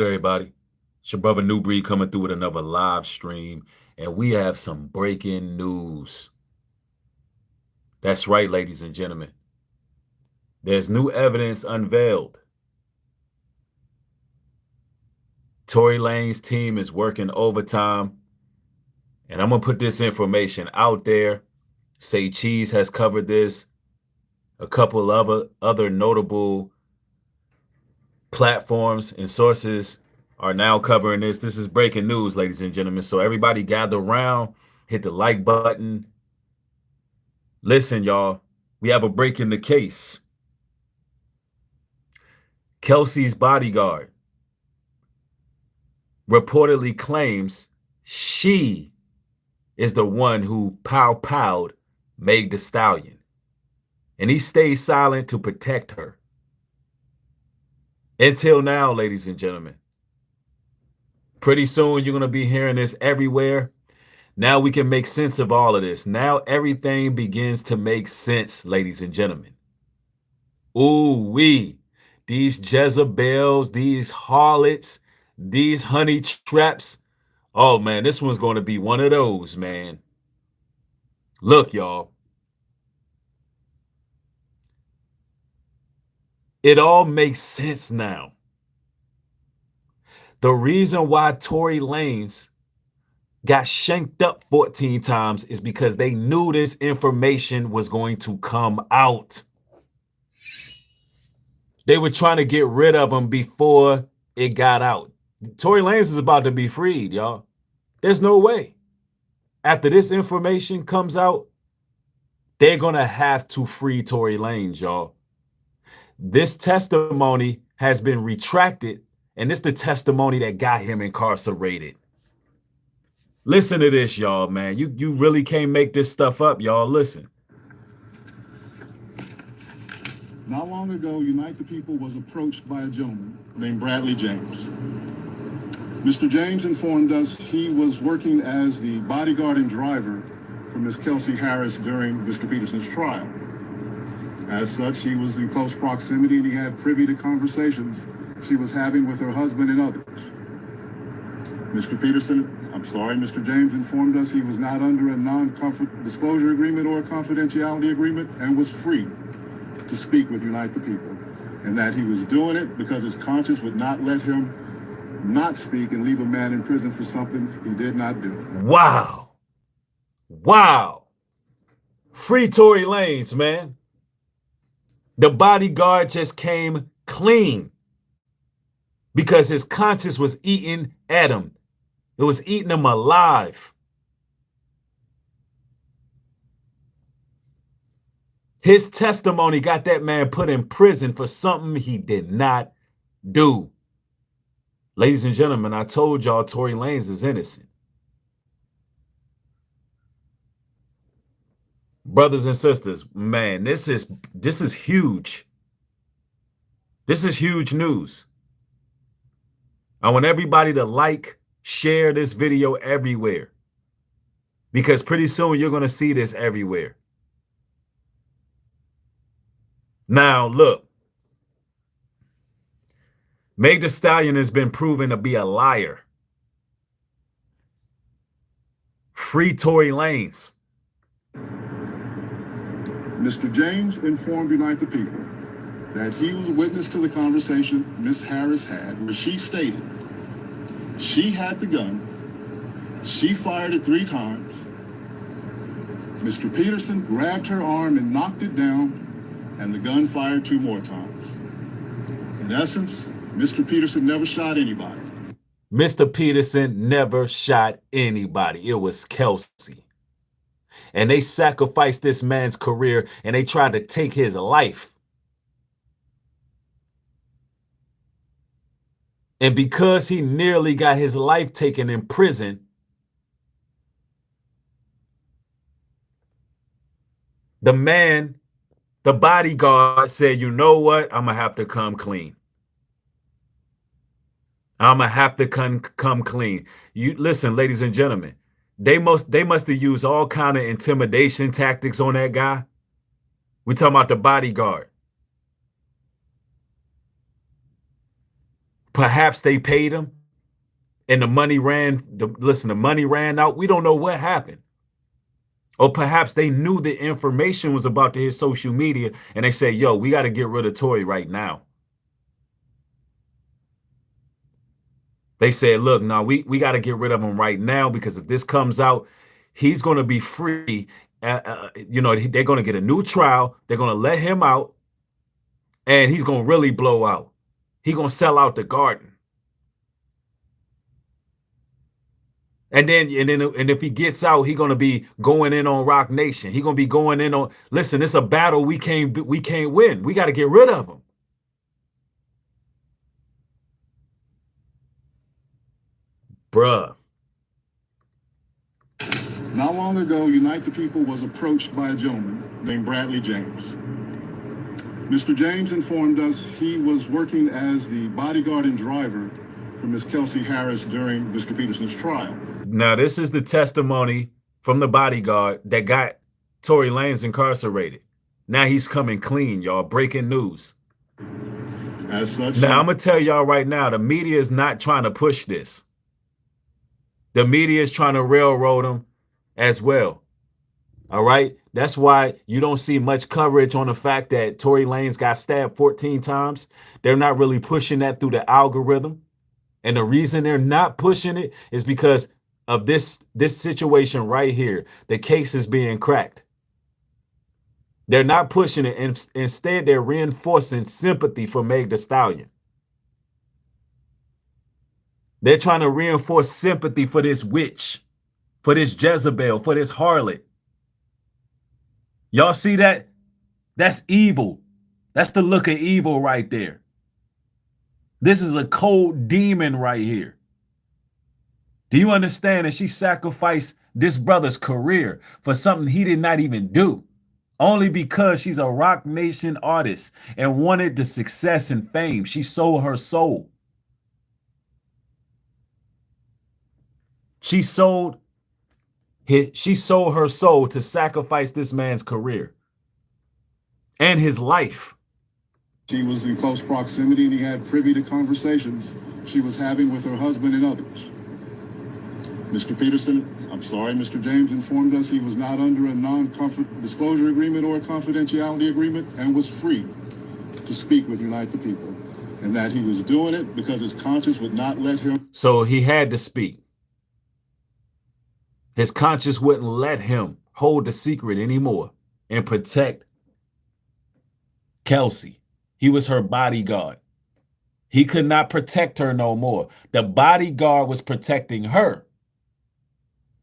everybody? It's your brother Nubreed coming through with another live stream, and we have some breaking news. That's right, ladies and gentlemen. There's new evidence unveiled. Tory Lanez team is working overtime, and I'm going to put this information out there. Say Cheese has covered this. A couple of other notable platforms and sources are now covering this. This is breaking news, ladies and gentlemen. So everybody gather around, hit the like button. Listen, y'all, we have a break in the case. Kelsey's bodyguard reportedly claims she is the one who pow-powed Meg Thee Stallion. And he stays silent to protect her. Until now, ladies and gentlemen. Pretty soon, you're going to be hearing this everywhere. Now we can make sense of all of this. Now everything begins to make sense, ladies and gentlemen. Ooh-wee. These Jezebels, these harlots, these honey traps. Oh, man, this one's going to be one of those, man. Look, y'all. It all makes sense now. The reason why Tory Lanez got shanked up 14 times is because they knew this information was going to come out. They were trying to get rid of him before it got out. Tory Lanez is about to be freed, y'all. There's no way. After this information comes out, they're going to have to free Tory Lanez, y'all. This testimony has been retracted, and it's the testimony that got him incarcerated. Listen to this, y'all, man. You really can't make this stuff up, y'all. Listen. Not long ago, Unite the People was approached by a gentleman named Bradley James. Mr. James informed us he was working as the bodyguard and driver for Ms. Kelsey Harris during Mr. Peterson's trial. As such, he was in close proximity and he had privy to conversations she was having with her husband and others. Mr. James informed us he was not under a non-disclosure agreement or a confidentiality agreement and was free to speak with Unite the People, and that he was doing it because his conscience would not let him not speak and leave a man in prison for something he did not do. Wow. Wow. Free Tory Lanez, man. The bodyguard just came clean because his conscience was eating at him. It was eating him alive. His testimony got that man put in prison for something he did not do. Ladies and gentlemen, I told y'all Tory Lanez is innocent. Brothers and sisters, man, this is huge. This is huge news. I want everybody to like, share this video everywhere, because pretty soon you're going to see this everywhere. Now, look, Meg Thee Stallion has been proven to be a liar. Free Tory Lanez. Mr. James informed Unite the People that he was a witness to the conversation Ms. Harris had, where she stated she had the gun, she fired it 3 times, Mr. Peterson grabbed her arm and knocked it down, and the gun fired 2 more times. In essence, Mr. Peterson never shot anybody. Mr. Peterson never shot anybody. It was Kelsey. And they sacrificed this man's career and they tried to take his life. And because he nearly got his life taken in prison, the bodyguard said, you know what? I'm going to have to come clean. I'm going to have to come clean. You listen, ladies and gentlemen, they must have used all kind of intimidation tactics on that guy. We're talking about the bodyguard. Perhaps they paid him and the money the money ran out. We don't know what happened. Or perhaps they knew the information was about to hit social media and they say, yo, we got to get rid of Tory right now. They said, look, no, we got to get rid of him right now, because if this comes out, he's going to be free. They're going to get a new trial. They're going to let him out, and he's going to really blow out. He's going to sell out the garden. And if he gets out, he's going to be going in on Rock Nation. He's going to be going in on, listen, it's a battle we can't win. We got to get rid of him. Bruh. Not long ago, Unite the People was approached by a gentleman named Bradley James. Mr. James informed us he was working as the bodyguard and driver for Ms. Kelsey Harris during Mr. Peterson's trial. Now, this is the testimony from the bodyguard that got Tory Lanez incarcerated. Now he's coming clean, y'all. Breaking news. As such, now I'm going to tell y'all right now, the media is not trying to push this. The media is trying to railroad him as well. All right. That's why you don't see much coverage on the fact that Tory Lanez got stabbed 14 times. They're not really pushing that through the algorithm. And the reason they're not pushing it is because of this situation right here. The case is being cracked. They're not pushing it. And instead, they're reinforcing sympathy for Meg Thee Stallion. They're trying to reinforce sympathy for this witch, for this Jezebel, for this harlot. Y'all see that? That's evil. That's the look of evil right there. This is a cold demon right here. Do you understand that she sacrificed this brother's career for something he did not even do? Only because she's a Rock Nation artist and wanted the success and fame. She sold her soul. She sold her soul to sacrifice this man's career and his life. She was in close proximity and he had privy to conversations she was having with her husband and others. Mr. Mr. James informed us he was not under a non-disclosure agreement or a confidentiality agreement and was free to speak with Unite the People, and that he was doing it because his conscience would not let him. So he had to speak. His conscience wouldn't let him hold the secret anymore and protect Kelsey. He was her bodyguard. He could not protect her no more. The bodyguard was protecting her.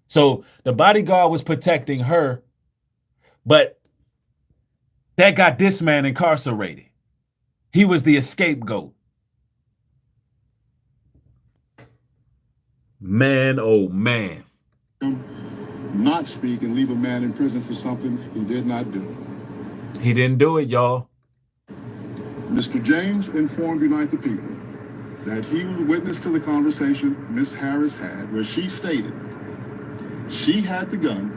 So the bodyguard was protecting her, but that got this man incarcerated. He was the scapegoat. Man, oh man. Not speak and leave a man in prison for something he did not do. He didn't do it, y'all. Mr. James informed Unite the People that he was a witness to the conversation Ms. Harris had, where she stated she had the gun,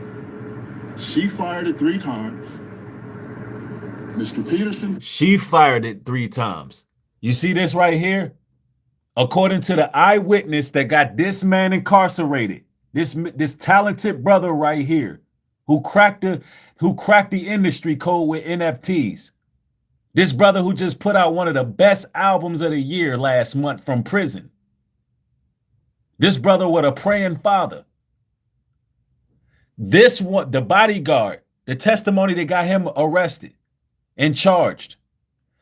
she fired it 3 times. Mr. Peterson. She fired it 3 times. You see this right here? According to the eyewitness that got this man incarcerated, this talented brother right here, who cracked the industry code with NFTs. This brother who just put out one of the best albums of the year last month from prison. This brother with a praying father. This one, the bodyguard, the testimony that got him arrested and charged.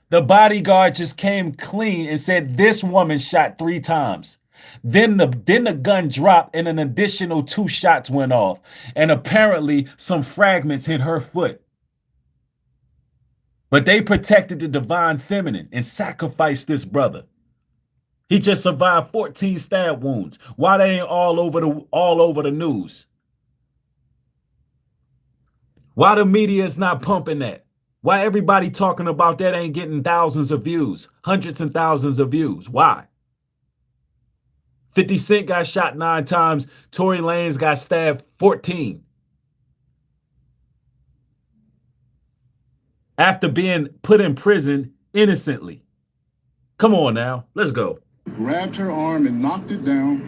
The bodyguard just came clean and said this woman shot 3 times. Then the gun dropped and an additional 2 shots went off. And apparently some fragments hit her foot. But they protected the divine feminine and sacrificed this brother. He just survived 14 stab wounds. Why they ain't all over the news? Why the media is not pumping that? Why everybody talking about that ain't getting thousands of views, hundreds and thousands of views? Why? 50 Cent got shot 9 times. Tory Lanez got stabbed 14. After being put in prison innocently. Come on now, let's go. grabbed her arm and knocked it down,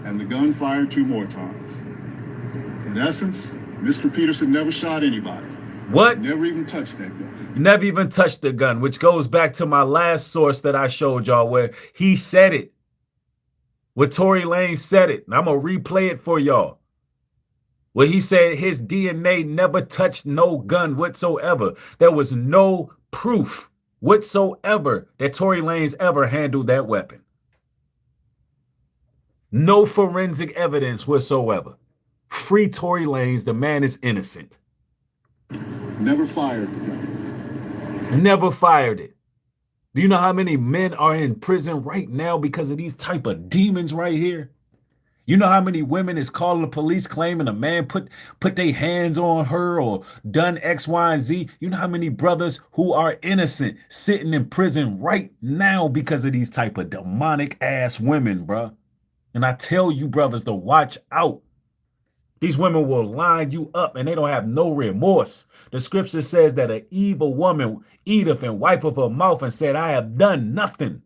and the gun fired 2 more times. In essence, Mr. Peterson never shot anybody. What? Never even touched that gun. Never even touched the gun, which goes back to my last source that I showed y'all where he said it. Where Tory Lanez said it. And I'm going to replay it for y'all. Where he said his DNA never touched no gun whatsoever. There was no proof whatsoever that Tory Lanez ever handled that weapon. No forensic evidence whatsoever. Free Tory Lanez. The man is innocent. Never fired the gun. Never fired it. Do you know how many men are in prison right now because of these type of demons right here? You know how many women is calling the police claiming a man put their hands on her or done X, Y, and Z? You know how many brothers who are innocent sitting in prison right now because of these type of demonic ass women, bruh? And I tell you brothers to watch out. These women will line you up and they don't have no remorse. The scripture says that an evil woman eateth and wipeth her mouth and said, I have done nothing.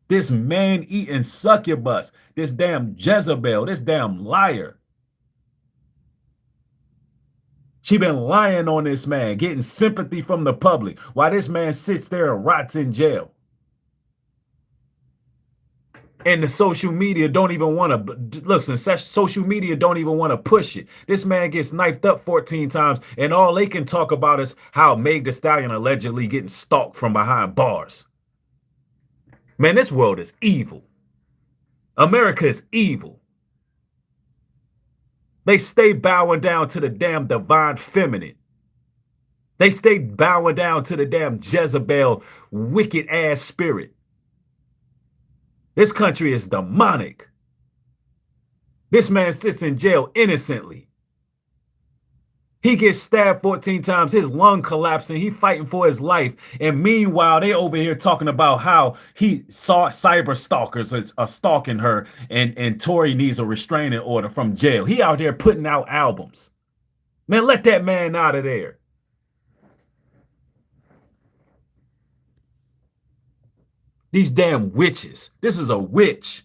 This man eating succubus, this damn Jezebel, this damn liar. She been lying on this man, getting sympathy from the public while this man sits there and rots in jail. And the social media don't even want to, look, since social media don't even want to push it. This man gets knifed up 14 times and all they can talk about is how Meg Thee Stallion allegedly getting stalked from behind bars. Man, this world is evil. America is evil. They stay bowing down to the damn divine feminine. They stay bowing down to the damn Jezebel wicked ass spirit. This country is demonic. This man sits in jail innocently. He gets stabbed 14 times, his lung collapsing, he fighting for his life. And meanwhile, they over here talking about how he saw cyber stalkers are stalking her and Tory needs a restraining order from jail. He out there putting out albums. Man, let that man out of there. These damn witches. This is a witch.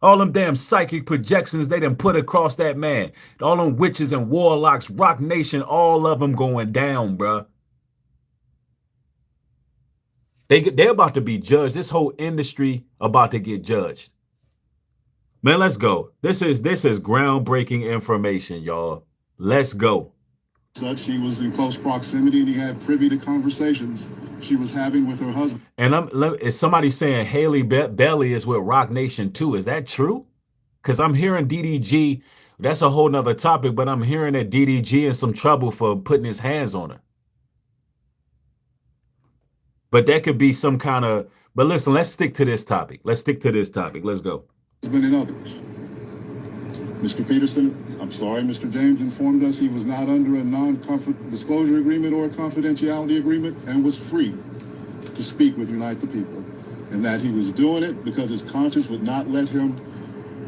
All them damn psychic projections they done put across that man. All them witches and warlocks, Rock Nation, all of them going down, bruh. They're about to be judged. This whole industry about to get judged. Man, let's go. This is groundbreaking information, y'all. Let's go. Such, he was in close proximity and he had privy to conversations she was having with her husband. And is somebody saying Haley Belly is with Rock Nation too? Is that true? Because I'm hearing DDG, that's a whole nother topic, but I'm hearing that DDG in some trouble for putting his hands on her. But that could be some kind of, but listen, let's stick to this topic. Let's stick to this topic. Let's go. Husband and others. Mr. Peterson, I'm sorry, Mr. James informed us he was not under a non-disclosure agreement or a confidentiality agreement and was free to speak with Unite the People, and that he was doing it because his conscience would not let him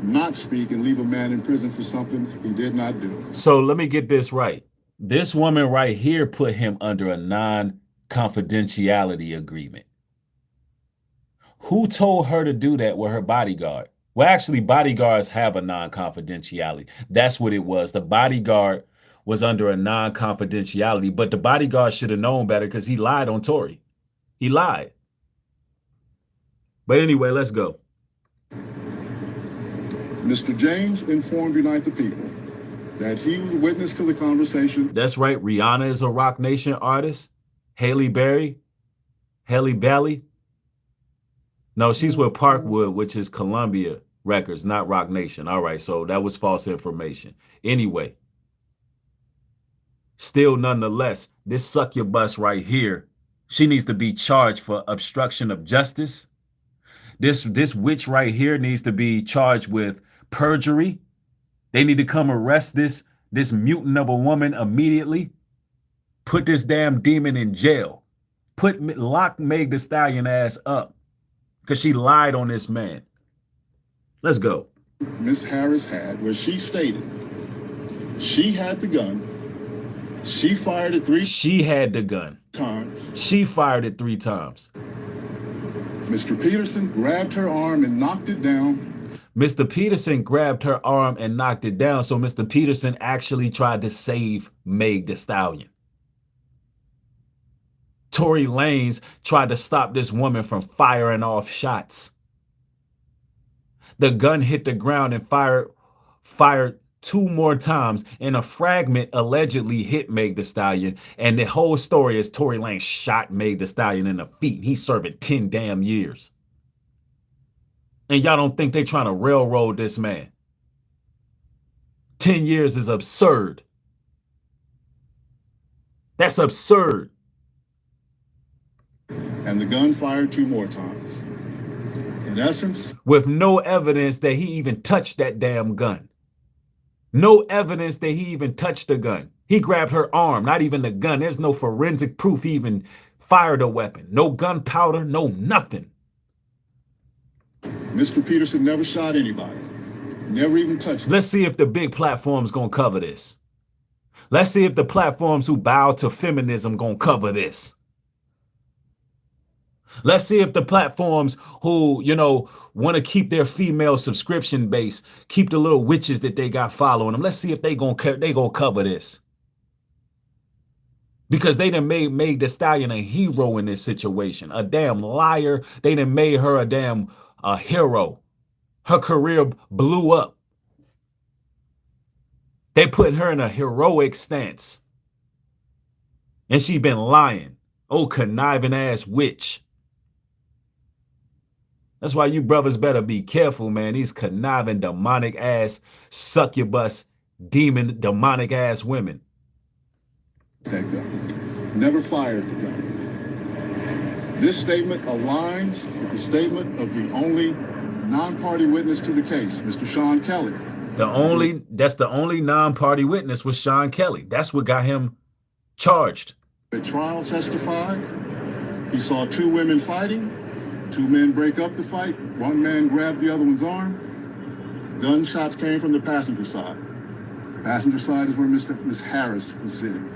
not speak and leave a man in prison for something he did not do. So let me get this right. This woman right here put him under a non-confidentiality agreement. Who told her to do that with her bodyguard? Well, actually, bodyguards have a non-confidentiality. That's what it was. The bodyguard was under a non-confidentiality, but the bodyguard should have known better because he lied on Tory. He lied. But anyway, let's go. Mr. James informed Unite the People that he was witness to the conversation. That's right. Rihanna is a Rock Nation artist. Halle Berry. No, she's with Parkwood, which is Columbia Records, not Rock Nation. All right, so that was false information. Anyway, still nonetheless, this succubus right here, she needs to be charged for obstruction of justice. This witch right here needs to be charged with perjury. They need to come arrest this mutant of a woman immediately. Put this damn demon in jail. Lock Meg Thee Stallion ass up. Because she lied on this man. Let's go. Miss Harris had, where she stated she had the gun. She fired it 3 She had the gun. times. She fired it 3 times. Mr. Peterson grabbed her arm and knocked it down. Mr. Peterson grabbed her arm and knocked it down. So Mr. Peterson actually tried to save Meg Thee Stallion. Tory Lanez tried to stop this woman from firing off shots. The gun hit the ground and fired 2 more times, and a fragment allegedly hit Meg Thee Stallion. And the whole story is Tory Lanez shot Meg Thee Stallion in the feet. He's serving 10 damn years. And y'all don't think they trying to railroad this man? 10 years is absurd. That's absurd. And the gun fired 2 more times. In essence, with no evidence that he even touched that damn gun. No evidence that he even touched the gun. He grabbed her arm, not even the gun. There's no forensic proof he even fired a weapon. No gunpowder, no nothing. Mr. Peterson never shot anybody. Never even touched them. Let's see if the big platforms gonna cover this. Let's see if the platforms who bow to feminism gonna cover this. Let's see if the platforms who, want to keep their female subscription base, keep the little witches that they got following them. Let's see if they gonna cover this. Because they done made Meg Thee Stallion a hero in this situation. A damn liar. They done made her a damn hero. Her career blew up. They put her in a heroic stance. And she been lying. Oh, conniving ass witch. That's why you brothers better be careful, man. These conniving, demonic ass, succubus, demon, demonic ass women. That gun. Never fired the gun. This statement aligns with the statement of the only non-party witness to the case, Mr. Sean Kelly. That's the only non-party witness was Sean Kelly. That's what got him charged. At trial testified, he saw 2 women fighting. 2 men break up the fight. 1 man grabbed the other one's arm. Gunshots came from the passenger side. Passenger side is where Miss Harris was sitting.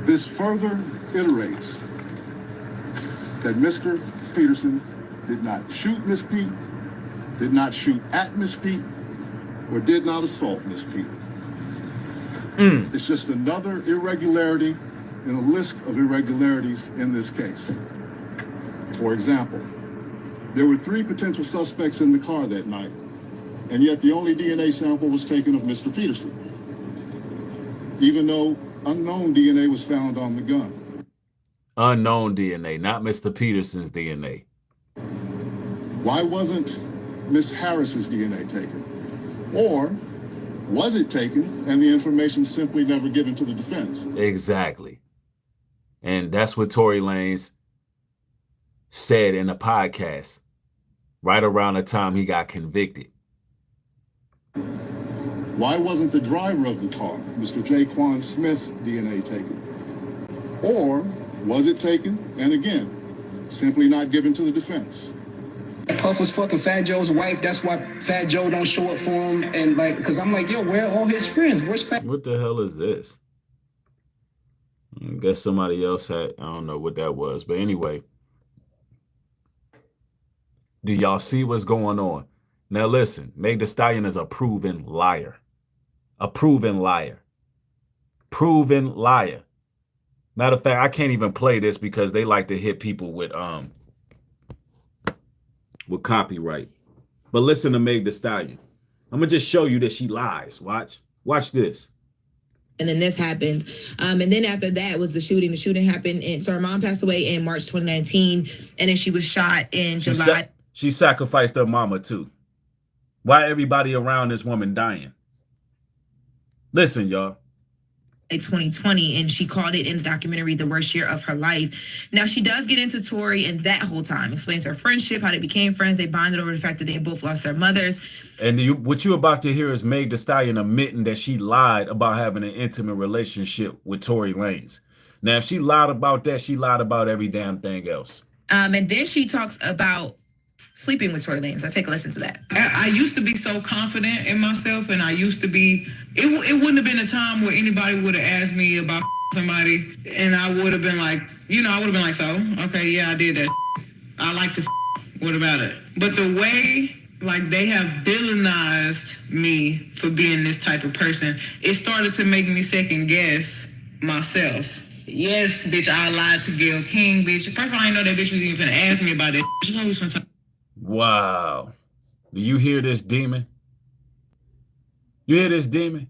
This further iterates that Mr. Peterson did not shoot Miss Pete, did not shoot at Miss Pete, or did not assault Miss Pete. It's just another irregularity in a list of irregularities in this case. For example, there were 3 potential suspects in the car that night, and yet the only DNA sample was taken of Mr. Peterson, even though unknown DNA was found on the gun. Unknown DNA, not Mr. Peterson's DNA. Why wasn't Miss Harris's DNA taken? Or was it taken and the information simply never given to the defense? Exactly. And that's what Tory Lanez said in a podcast right around the time he got convicted. Why wasn't the driver of the car, Mr. Jaquan Smith's DNA taken? Or was it taken and again, simply not given to the defense? Puff was fucking Fat Joe's wife. That's why Fat Joe don't show up for him. And because I'm like, yo, where are all his friends? Where's Fat? What the hell is this? I guess somebody else had, I don't know what that was. But anyway, do y'all see what's going on? Now listen, Meg Thee Stallion is a proven liar. A proven liar. Proven liar. Matter of fact, I can't even play this because they like to hit people with copyright. But listen to Meg Thee Stallion. I'm gonna just show you that she lies. Watch this. And then this happens. And then after that was the shooting. The shooting happened. And so her mom passed away in March 2019. And then she was shot in July. She sacrificed her mama too. Why everybody around this woman dying? Listen, y'all. 2020, and she called it in the documentary the worst year of her life. Now she does get into Tory and that whole time explains her friendship, how they became friends. They bonded over the fact that they both lost their mothers. And what you're about to hear is Meg Thee Stallion admitting that she lied about having an intimate relationship with Tory Lanez. Now, if she lied about that, she lied about every damn thing else. And then she talks about sleeping with Tory Lanez. Let's take a listen to that. I used to be so confident in myself, and I used to be, it wouldn't have been a time where anybody would have asked me about somebody, and I would have been like, You know, I would have been like, so, okay, yeah, I did that. I like to what about it? But the way, like, they have villainized me for being this type of person, it started to make me second guess myself. Yes, bitch, I lied to Gayle King, bitch. First of all, I didn't know that bitch was even gonna ask me about it. She's always gonna talk. Wow. Do you hear this demon? You hear this demon?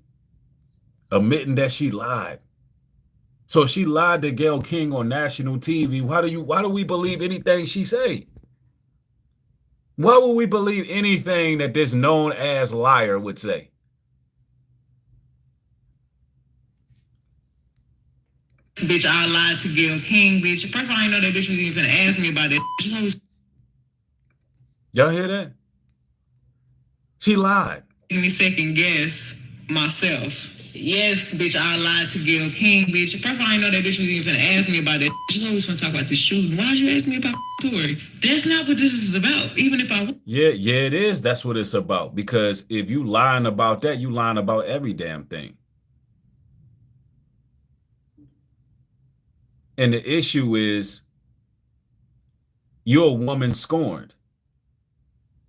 Admitting that she lied. So if she lied to Gayle King on national TV, why do we believe anything she say? Why would we believe anything that this known as liar would say? Bitch, I lied to Gayle King, bitch. First of all, I didn't know that bitch was even gonna ask me about it. She's always. Y'all hear that? She lied. Making me second guess myself. Yes, bitch, I lied to Gayle King, bitch. First of all, I didn't know that bitch was even gonna ask me about it. She's always gonna talk about this shooting. Why'd you ask me about Tory? That's not what this is about. Even if I. Yeah, it is. That's what it's about. Because if you lying about that, you lying about every damn thing. And the issue is you're a woman scorned.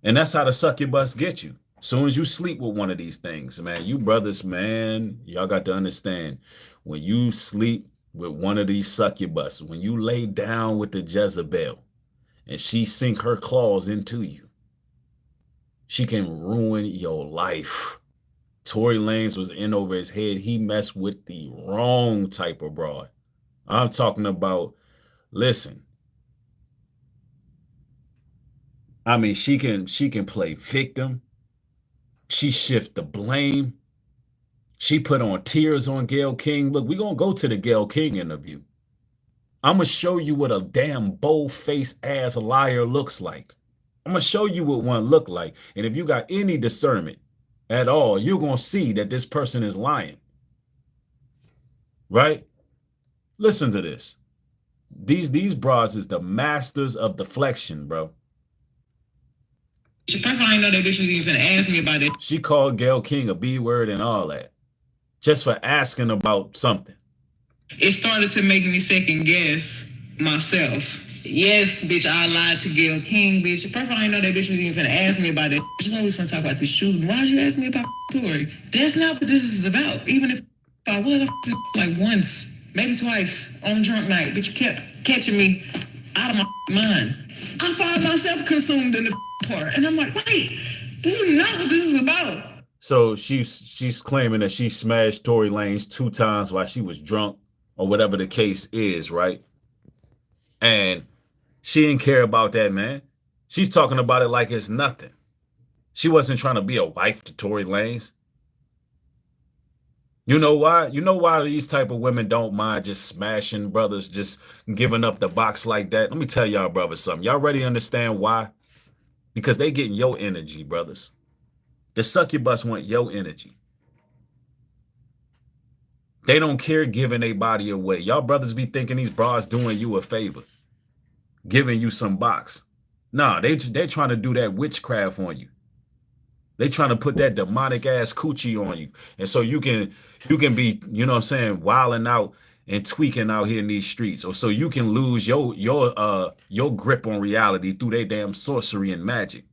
And that's how the succubus get you. As soon as you sleep with one of these things, man, you brothers, man, y'all got to understand, when you sleep with one of these succubus, when you lay down with the Jezebel and she sink her claws into you, she can ruin your life. Tory Lanez was in over his head. He messed with the wrong type of broad. I'm talking about, listen, I mean, she can play victim. She shift the blame. She put on tears on Gayle King. Look, we're going to go to the Gayle King interview. I'm going to show you what a damn bold-faced ass liar looks like. I'm going to show you what one look like. And if you got any discernment at all, you're going to see that this person is lying. Right? Listen to this. These broads is the masters of deflection, bro. First of all, I didn't know that bitch was even gonna ask me about it. She called Gayle King a B word and all that, just for asking about something. It started to make me second guess myself. Yes, bitch, I lied to Gayle King, bitch. First of all, I didn't know that bitch was even gonna ask me about it. She's always gonna talk about this shooting. Why'd you ask me about Tory? That's not what this is about. Even if I was like once, maybe twice on a drunk night, but you kept catching me out of my mind. I find myself consumed in the part, and I'm like, wait, this is not what this is about. So she's claiming that she smashed Tory Lanez 2 times while she was drunk, or whatever the case is, right? And she didn't care about that, man. She's talking about it like it's nothing. She wasn't trying to be a wife to Tory Lanez. You know why? You know why these type of women don't mind just smashing brothers, just giving up the box like that? Let me tell y'all brothers something. Y'all ready to understand why? Because they getting your energy, brothers. The succubus want your energy. They don't care giving their body away. Y'all brothers be thinking these bras doing you a favor, giving you some box. Nah, they trying to do that witchcraft on you. They trying to put that demonic ass coochie on you. And so you can be, you know what I'm saying, wilding out and tweaking out here in these streets. Or so you can lose your grip on reality through their damn sorcery and magic.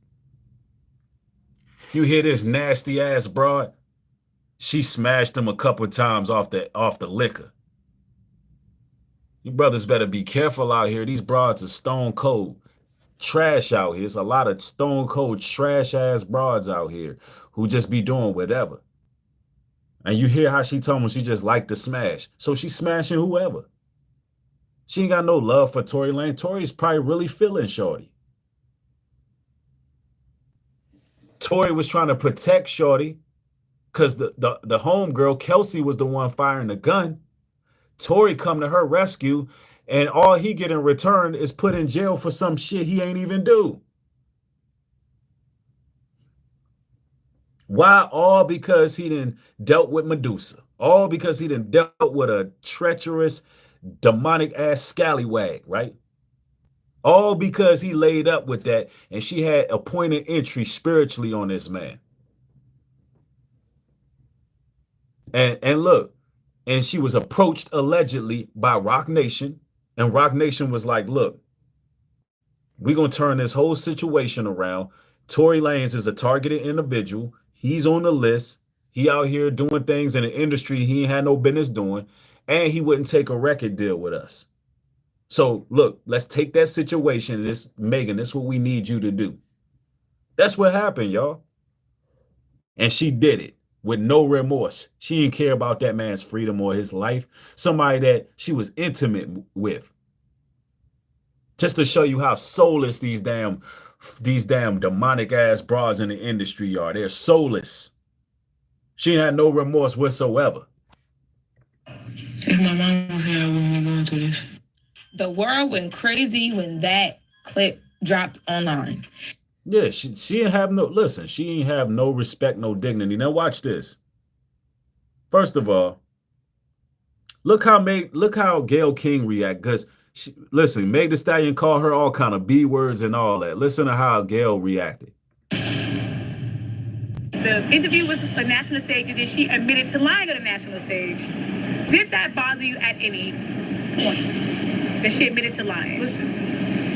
You hear this nasty ass broad? She smashed him a couple of times off the liquor. You brothers better be careful out here. These broads are stone cold trash out here. There's a lot of stone cold trash ass broads out here who just be doing whatever. And you hear how she told me she just liked to smash. So she's smashing whoever. She ain't got no love for Tory Lanez. Tory's probably really feeling shorty. Tory was trying to protect shorty because the homegirl, Kelsey, was the one firing the gun. Tory come to her rescue, and all he get in return is put in jail for some shit he ain't even do. Why? All because he done dealt with Medusa. All because he done dealt with a treacherous, demonic ass scallywag, right? All because he laid up with that, and she had a point of entry spiritually on this man. And look, and she was approached allegedly by Rock Nation And Rock Nation was like, look, we're going to turn this whole situation around. Tory Lanez is a targeted individual. He's on the list. He out here doing things in an industry he ain't had no business doing. And he wouldn't take a record deal with us. So look, let's take that situation. This, Megan, this is what we need you to do. That's what happened, y'all. And she did it with no remorse. She didn't care about that man's freedom or his life. Somebody that she was intimate with. Just to show you how soulless these damn demonic ass bras in the industry are. They're soulless. She had no remorse whatsoever. If my mom was here, I wouldn't be going through this. The world went crazy when that clip dropped online. Yeah, she didn't have no, listen, she didn't have no respect, no dignity. Now watch this. First of all, look how Gayle King react, because listen, Meg Thee Stallion called her all kind of B words and all that. Listen to how Gayle reacted. The interview was a national stage, and then she admitted to lying on a national stage. Did that bother you at any point, that she admitted to lying? Listen,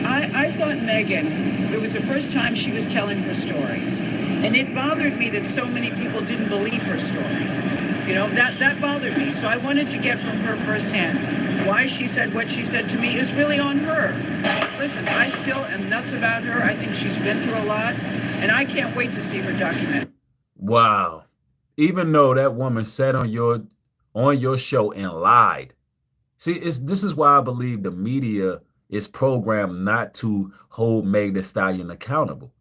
I thought Megan, it was the first time she was telling her story. And it bothered me that so many people didn't believe her story. You know, that bothered me. So I wanted to get from her firsthand. Why she said what she said to me is really on her. Listen, I still am nuts about her. I think she's been through a lot. And I can't wait to see her documentary. Wow. Even though that woman sat on your show and lied. See, this is why I believe the media is programmed not to hold Meg Thee Stallion accountable.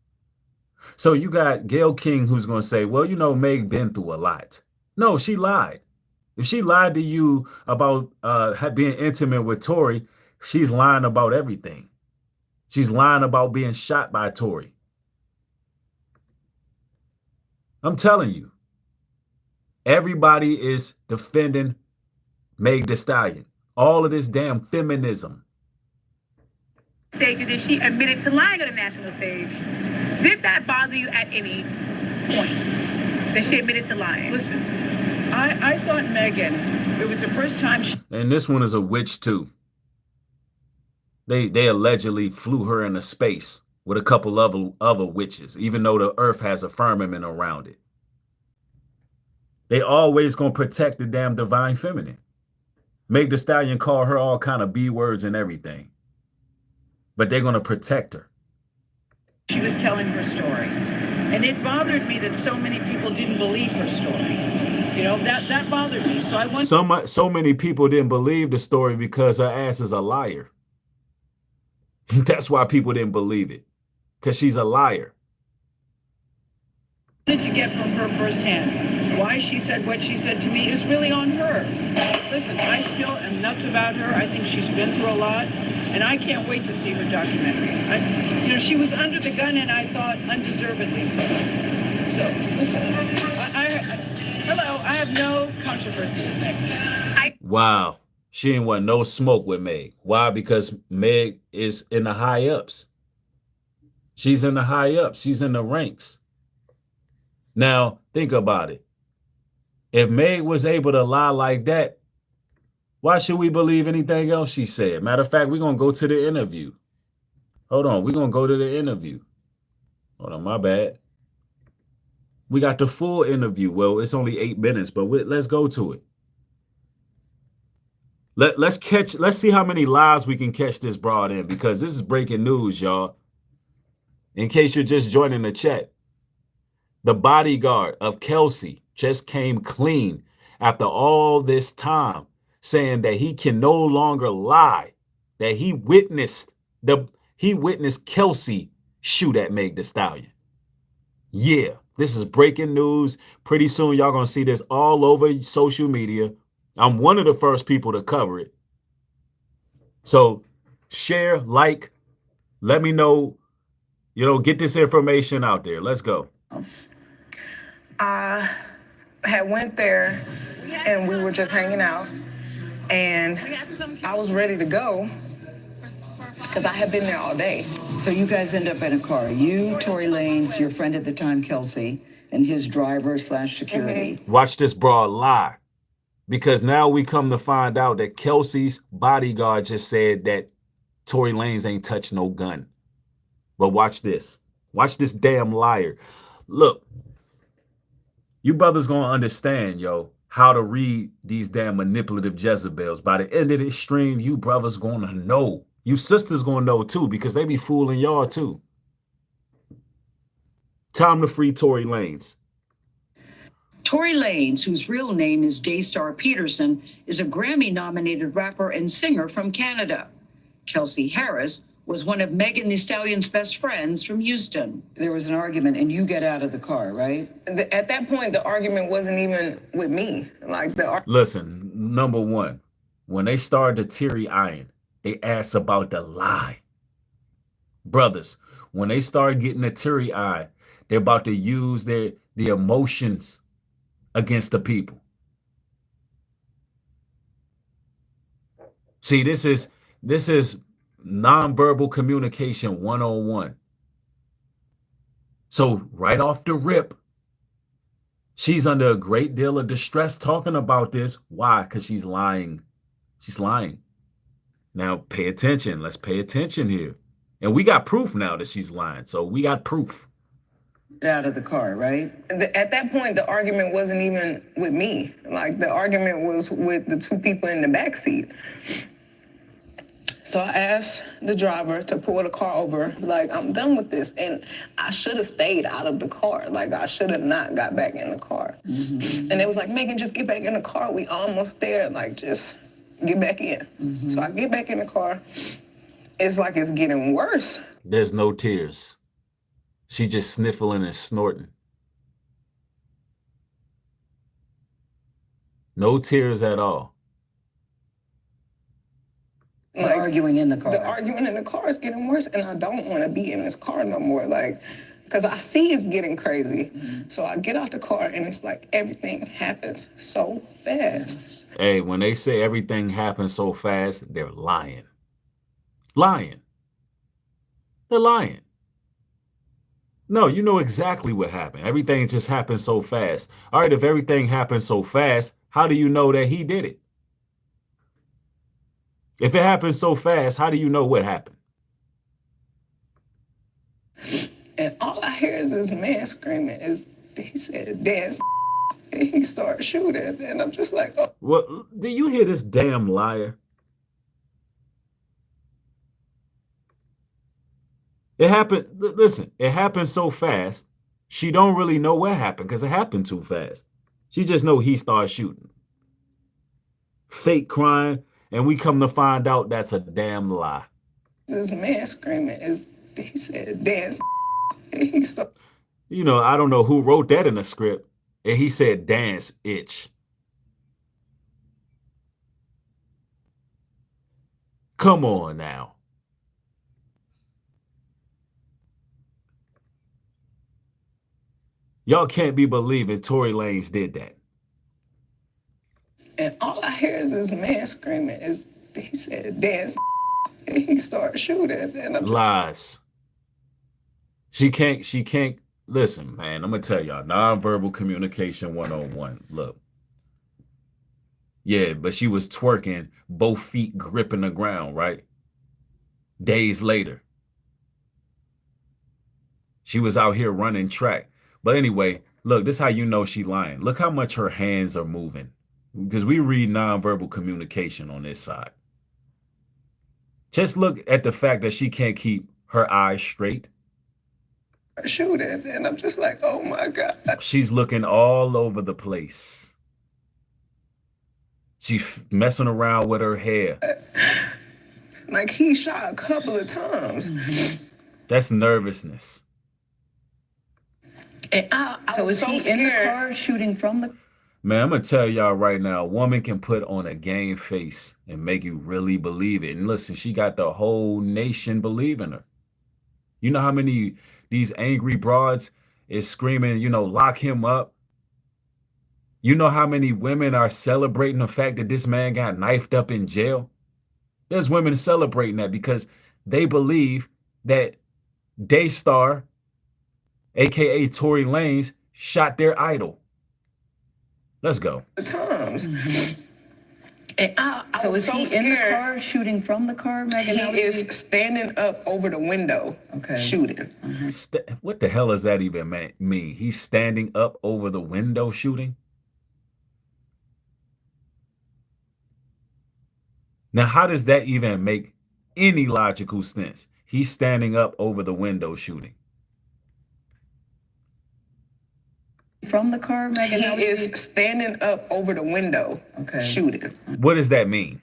So you got Gayle King who's going to say, well, you know, Meg been through a lot. No, she lied. If she lied to you about being intimate with Tory, she's lying about everything. She's lying about being shot by Tory. I'm telling you, everybody is defending Meg Thee Stallion. All of this damn feminism. Stage, and then she admitted to lying on a national stage. Did that bother you at any point, that she admitted to lying? Listen, I thought Megan, it was the first time she... And this one is a witch too. They allegedly flew her into space with a couple of other witches, even though the earth has a firmament around it. They always gonna protect the damn divine feminine. Meg Thee Stallion call her all kind of B words and everything. But they're gonna protect her. She was telling her story. And it bothered me that so many people didn't believe her story. You know, that bothered me. So I want so many people didn't believe the story because her ass is a liar. That's why people didn't believe it. Because she's a liar. I wanted to get from her firsthand. Why she said what she said to me is really on her. Listen, I still am nuts about her. I think she's been through a lot. And I can't wait to see her documentary. You know, she was under the gun, and I thought undeservedly so. So, listen, hello, I have no controversy with Meg. Wow. She ain't want no smoke with Meg. Why? Because Meg is in the high ups. She's in the high ups. She's in the ranks. Now, think about it. If Meg was able to lie like that, why should we believe anything else she said? Matter of fact, we're going to go to the interview. Hold on. We're going to go to the interview. Hold on. My bad. We got the full interview. Well, it's only 8 minutes, but let's go to it. Let's see how many lies we can catch this broad in, because this is breaking news, y'all. In case you're just joining the chat, the bodyguard of Kelsey just came clean after all this time, saying that he can no longer lie, that he witnessed Kelsey shoot at Meg Thee Stallion. Yeah, this is breaking news. Pretty soon y'all gonna see this all over social media. I'm one of the first people to cover it. So share, like, let me know, get this information out there. Let's go. I had went there and we were just hanging out. And I was ready to go because I had been there all day. So you guys end up in a car. You, Tory Lanez, your friend at the time, Kelsey, and his driver / security. Watch this broad lie. Because now we come to find out that Kelsey's bodyguard just said that Tory Lanez ain't touched no gun. But watch this. Watch this damn liar. Look, you brothers gonna understand, yo, how to read these damn manipulative Jezebels. By the end of this stream, you brothers gonna know. You sisters gonna know too, because they be fooling y'all too. Time to free Tory Lanez. Tory Lanez, whose real name is Daystar Peterson, is a Grammy-nominated rapper and singer from Canada. Kelsey Harris was one of Megan Thee Stallion's best friends from Houston. There was an argument, and you get out of the car, right? At that point, the argument wasn't even with me. Like Listen, number one, when they started the teary-eyeing, they asked about the lie. Brothers, when they start getting the teary-eye, they're about to use the emotions against the people. See, this is nonverbal communication 101. So right off the rip, she's under a great deal of distress talking about this. Why? Because she's lying. She's lying. Now pay attention. Let's pay attention here. And we got proof now that she's lying. So we got proof. Out of the car, right? At that point, the argument wasn't even with me. Like the argument was with the two people in the back seat. So I asked the driver to pull the car over. Like, I'm done with this. And I should have stayed out of the car. Like, I should have not got back in the car. And they was like, Megan, just get back in the car. We almost there. Like, just get back in. So I get back in the car. It's like it's getting worse. There's no tears. She just sniffling and snorting. No tears at all. Like, arguing in the car. The arguing in the car is getting worse, and I don't want to be in this car no more. Like, because I see it's getting crazy. So I get out the car, and it's like everything happens so fast. Hey, when they say everything happens so fast, they're lying. Lying. They're lying. No, you know exactly what happened. Everything just happened so fast. All right, if everything happened so fast, how do you know that he did it? If it happened so fast, how do you know what happened? And all I hear is this man screaming. He said, dance. And he started shooting. And I'm just like, oh. Well, do you hear this damn liar? It happened, listen, it happened so fast, she don't really know what happened because it happened too fast. She just know he started shooting. Fake crying, and we come to find out that's a damn lie. This man screaming, he said, dance. And he started. You know, I don't know who wrote that in the script, and he said, dance, itch. Come on now. Y'all can't be believing Tory Lanez did that. And all I hear is this man screaming. He said, dance. And he started shooting. And lies. She can't, listen, man, I'm going to tell y'all, nonverbal communication 101. Look. Yeah, but she was twerking, both feet gripping the ground, right? Days later. She was out here running track. But anyway, look, this is how you know she lying. Look how much her hands are moving. Because we read nonverbal communication on this side. Just look at the fact that she can't keep her eyes straight. Shooting, and I'm just like, oh my God. She's looking all over the place. She's messing around with her hair. Like he shot a couple of times. That's nervousness. And I so was is so he scared. in the car shooting from the? Man, I'm going to tell y'all right now, a woman can put on a game face and make you really believe it. And listen, she got the whole nation believing her. You know how many these angry broads is screaming, you know, lock him up? You know how many women are celebrating the fact that this man got knifed up in jail? There's women celebrating that because they believe that Daystar, a.k.a. Tory Lanez, shot their idol. Let's go. The times. James. And I So was is so he scared. in the car shooting from the car, Megan? How He does is standing up over the window, shooting. What the hell does that even mean? He's standing up over the window shooting? Now, how does that even make any logical sense? He's standing up over the window shooting. From the car, Megan? He is standing up over the window, shooting. What does that mean?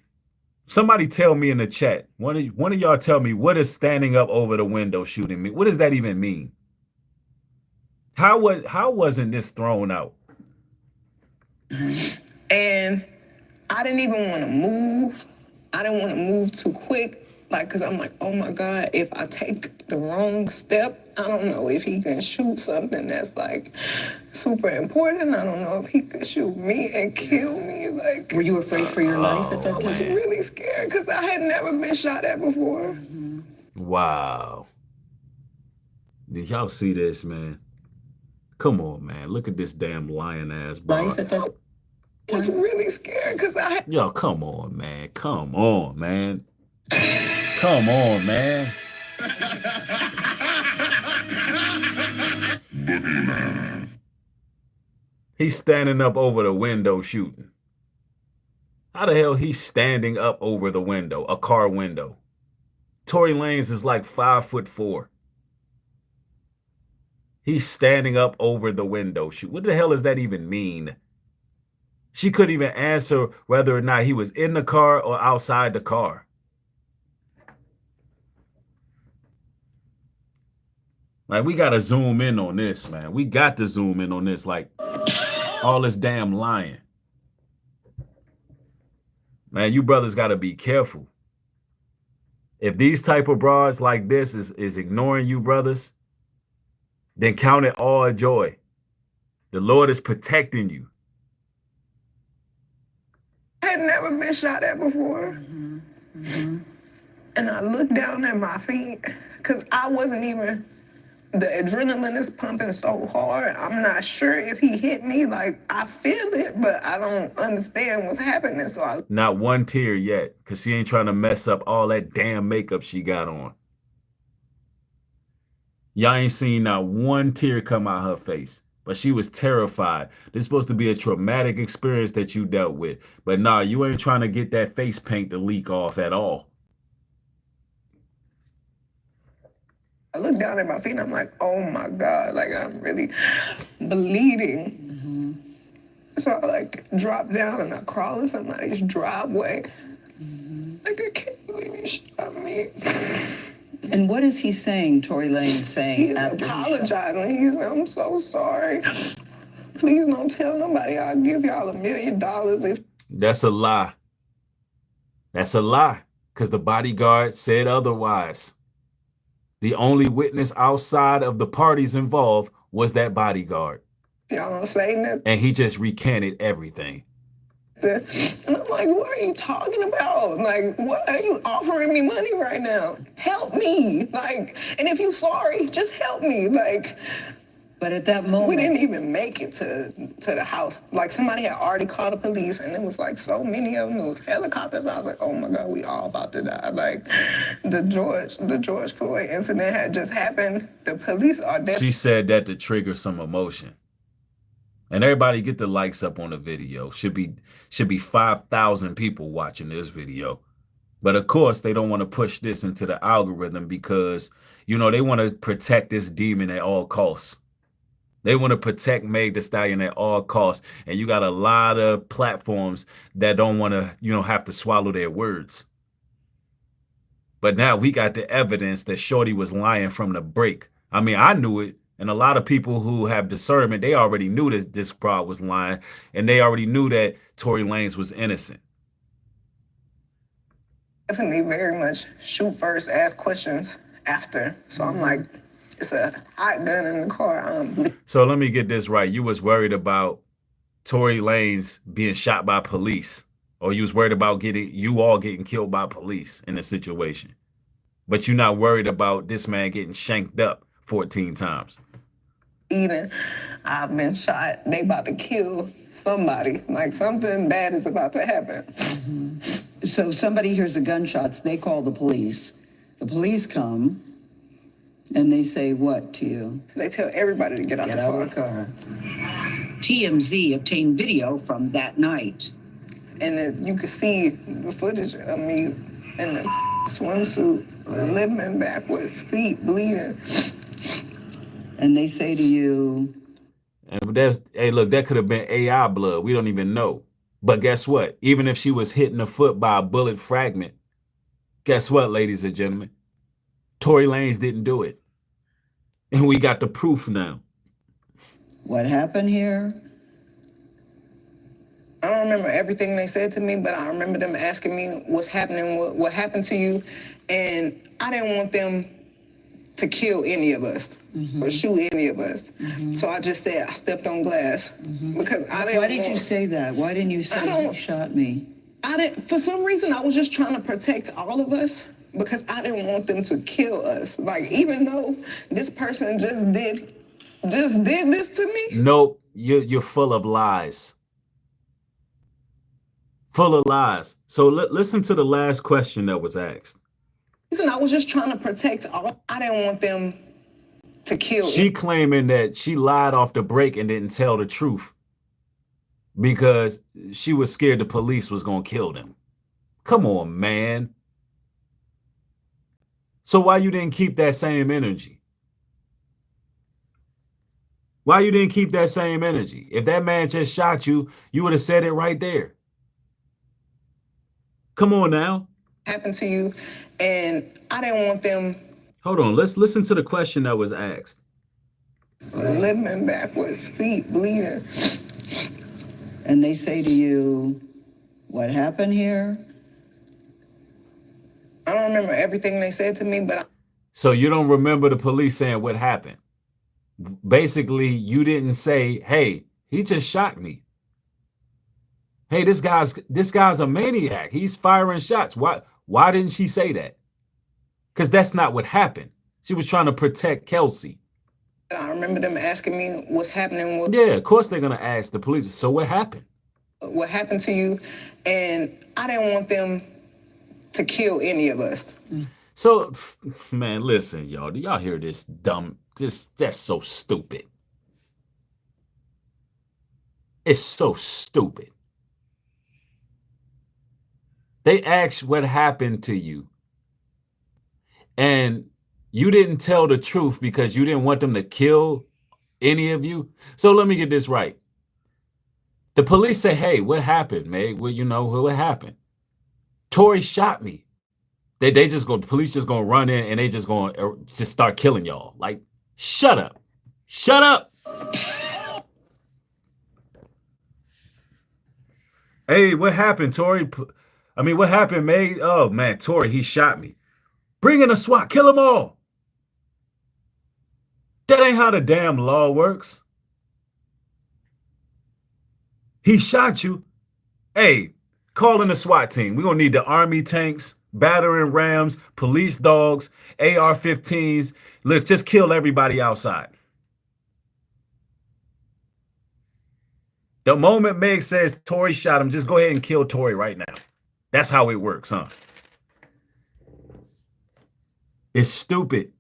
Somebody tell me in the chat. One of y'all tell me, what does standing up over the window shooting mean? What does that even mean? How wasn't this thrown out? And I didn't even want to move. I didn't want to move too quick, like, because I'm like, oh my God, if I take the wrong step, I don't know if he can shoot something that's like super important. I don't know if he could shoot me and kill me. Like, Were you afraid for your life at that I was time? really scared because I had never been shot at before. Wow. Did y'all see this, man? Come on, man. Look at this damn lion ass boy. Life at that I was really scared because I had. Yo, come on, man. Come on, man. Come on, man. He's standing up over the window shooting. How the hell he's standing up over the window, a car window? Tory Lanez is like 5'4". He's standing up over the window shoot. What the hell does that even mean? She couldn't even answer whether or not he was in the car or outside the car. Like, we got to zoom in on this, man. We got to zoom in on this, like all this damn lying. Man, you brothers got to be careful. If these type of broads like this is ignoring you, brothers, then count it all joy. The Lord is protecting you. I had never been shot at before. And I looked down at my feet because I wasn't even, the adrenaline is pumping so hard. I'm not sure if he hit me. Like, I feel it, but I don't understand what's happening. So Not one tear yet, because she ain't trying to mess up all that damn makeup she got on. Y'all ain't seen not one tear come out her face. But she was terrified. This is supposed to be a traumatic experience that you dealt with. But nah, you ain't trying to get that face paint to leak off at all. I look down at my feet and I'm like, oh my God, like I'm really bleeding. So I like drop down and I crawl in somebody's driveway. Like, I can't believe he shot me. And what is he saying, Tory Lanez saying? He's after he shot? apologizing. He's like, I'm so sorry. Please don't tell nobody. I'll give y'all $1 million if. That's a lie. That's a lie. Because the bodyguard said otherwise. The only witness outside of the parties involved was that bodyguard. Y'all don't say nothing. And he just recanted everything. And I'm like, what are you talking about? Like, what are you offering me money right now? Help me. Like, and if you're sorry, just help me. Like, But at that moment, we didn't even make it to the house. Like, somebody had already called the police, and it was like so many of them. It was helicopters. I was like, oh my God, we all about to die. Like, the George Floyd incident had just happened. The police are dead. She said that to trigger some emotion. And everybody get the likes up on the video. Should be 5,000 people watching this video. But of course, they don't want to push this into the algorithm because, you know, they want to protect this demon at all costs. They want to protect Meg Thee Stallion at all costs. And you got a lot of platforms that don't want to, you know, have to swallow their words. But now we got the evidence that Shorty was lying from the break. I mean, I knew it. And a lot of people who have discernment, they already knew that this broad was lying. And they already knew that Tory Lanez was innocent. Definitely very much shoot first, ask questions after. So I'm like, it's a hot gun in the car. So let me get this right. You was worried about Tory Lanez being shot by police, or you was worried about you all getting killed by police in a situation. But you're not worried about this man getting shanked up 14 times. eating. I've been shot. They about to kill somebody. Like something bad is about to happen. So somebody hears the gunshots, they call the police. The police come and they say what to you? They tell everybody to get out of the car. TMZ obtained video from that night. And then you could see the footage of me in the swimsuit, limping backwards, feet bleeding. And they say to you, and that's, hey, look, that could have been AI blood. We don't even know. But guess what? Even if she was hit in the foot by a bullet fragment, guess what, ladies and gentlemen? Tory Lanez didn't do it. And we got the proof now. what happened here? I don't remember everything they said to me, but I remember them asking me what's happening, what happened to you. And I didn't want them to kill any of us or shoot any of us. So I just said I stepped on glass because I didn't. Why did you say that? Why didn't you say he shot me? I didn't. For some reason, I was just trying to protect all of us because I didn't want them to kill us. Like even though this person just did this to me. Nope, you're full of lies. Full of lies. So listen to the last question that was asked. Listen, I was just trying to protect all. I didn't want them to kill. She claiming that she lied off the break and didn't tell the truth because she was scared the police was going to kill them. Come on, man. So why you didn't keep that same energy? Why you didn't keep that same energy? If that man just shot you, you would have said it right there. Come on now. Happened to you, and I didn't want them. Hold on, let's listen to the question that was asked. Limping backwards, feet bleeding. And they say to you, what happened here? I don't remember everything they said to me, but So you don't remember the police saying what happened? Basically, you didn't say, hey, he just shot me. Hey, this guy's a maniac. He's firing shots. Why didn't she say that? Because that's not what happened. She was trying to protect Kelsey. I remember them asking me what's happening. Yeah, of course they're going to ask the police. So what happened? What happened to you? And I didn't want them to kill any of us. So, man, listen, y'all. Do y'all hear this dumb? That's so stupid. It's so stupid. They asked what happened to you. And you didn't tell the truth because you didn't want them to kill any of you. So let me get this right. The police say, hey, what happened, Meg? Well, you know, what happened? Tory shot me. The police just gonna run in and they just gonna just start killing y'all. Like, shut up. Shut up. Hey, what happened, Tory? I mean, what happened, Meg? Oh, man, Tory, he shot me. Bring in a SWAT, kill them all. That ain't how the damn law works. He shot you. Hey, call in the SWAT team. We're going to need the Army tanks, battering rams, police dogs, AR-15s. Look, just kill everybody outside. The moment Meg says Tory shot him, just go ahead and kill Tory right now. That's how it works, huh? It's stupid.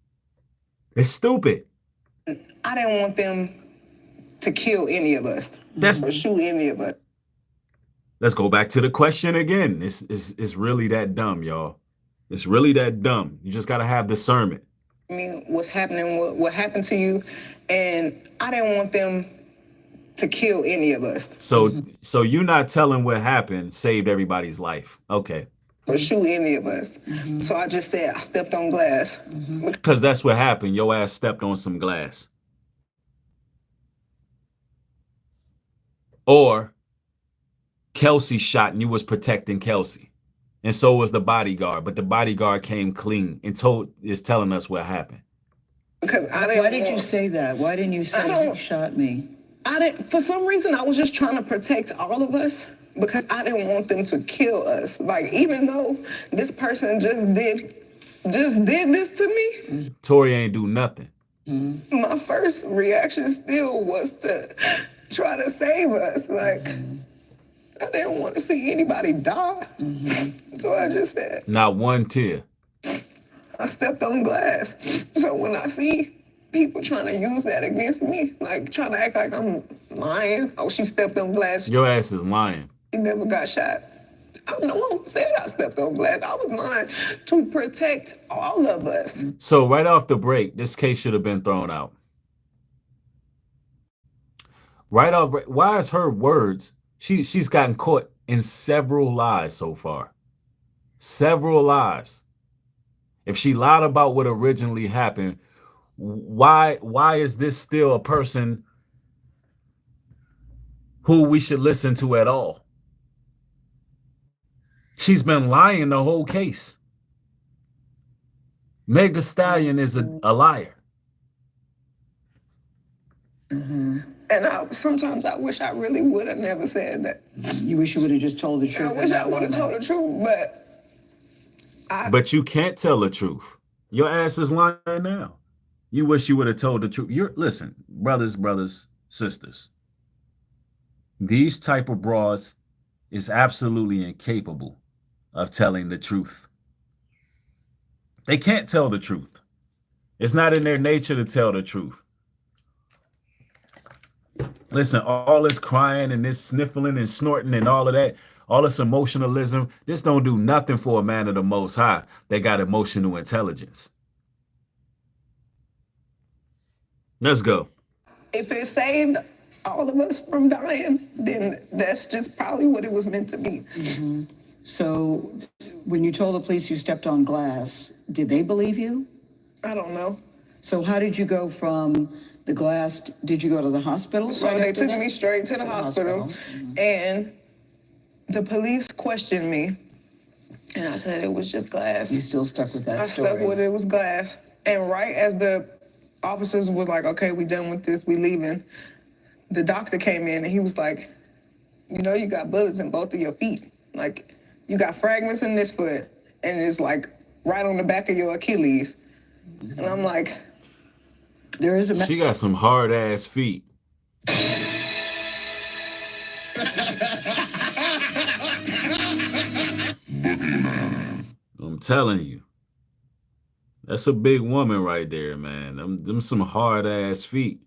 It's stupid. I didn't want them to kill any of us or shoot any of us. Let's go back to the question again. It's really that dumb, y'all. It's really that dumb. You just got to have discernment. I mean, what's happening, what happened to you, and I didn't want them to kill any of us. So you not telling what happened saved everybody's life. Okay. Or shoot any of us. So I just said I stepped on glass. Because that's what happened. Your ass stepped on some glass. Or Kelsey shot and you was protecting Kelsey. And so was the bodyguard. But the bodyguard came clean and is telling us what happened. Because Why did you say that? Why didn't you say he shot me? For some reason, I was just trying to protect all of us because I didn't want them to kill us. Like, even though this person just did this to me. Tory ain't do nothing. My first reaction still was to try to save us. Like, I didn't want to see anybody die. So I just said, Not one tear. I stepped on glass. So when I see people trying to use that against me, like trying to act like I'm lying, oh, she stepped on glass, Your ass is lying. she never got shot. I'm the one who said I stepped on glass. I was lying to protect all of us. So right off the break, this case should have been thrown out. Right off, why is her words? She's gotten caught in several lies so far. Several lies. If she lied about what originally happened, why is this still a person who we should listen to at all? She's been lying the whole case. Meg Thee Stallion is a liar. And sometimes I wish I really would have never said that. You wish you would have just told the truth. I wish I would have told the truth, but you can't tell the truth. Your ass is lying now. You wish you would have told the truth. Listen, brothers, sisters. These type of broads is absolutely incapable of telling the truth. They can't tell the truth. It's not in their nature to tell the truth. Listen, all this crying and this sniffling and snorting and all of that, all this emotionalism, this don't do nothing for a man of the Most High that got emotional intelligence. Let's go. if it saved all of us from dying, then that's just probably what it was meant to be. So when you told the police you stepped on glass, did they believe you? I don't know. So how did you go from the glass, did you go to the hospital? So they took me straight to the hospital, and the police questioned me, and I said it was just glass. You still stuck with that story? I stuck with it was glass. And right as the officers were like, okay, we done with this, we leaving, the doctor came in and he was like, you know, you got bullets in both of your feet. Like, you got fragments in this foot, and it's like right on the back of your Achilles. And I'm like, there is a... She got some hard ass feet. I'm telling you. That's a big woman right there, man. Them some hard ass feet.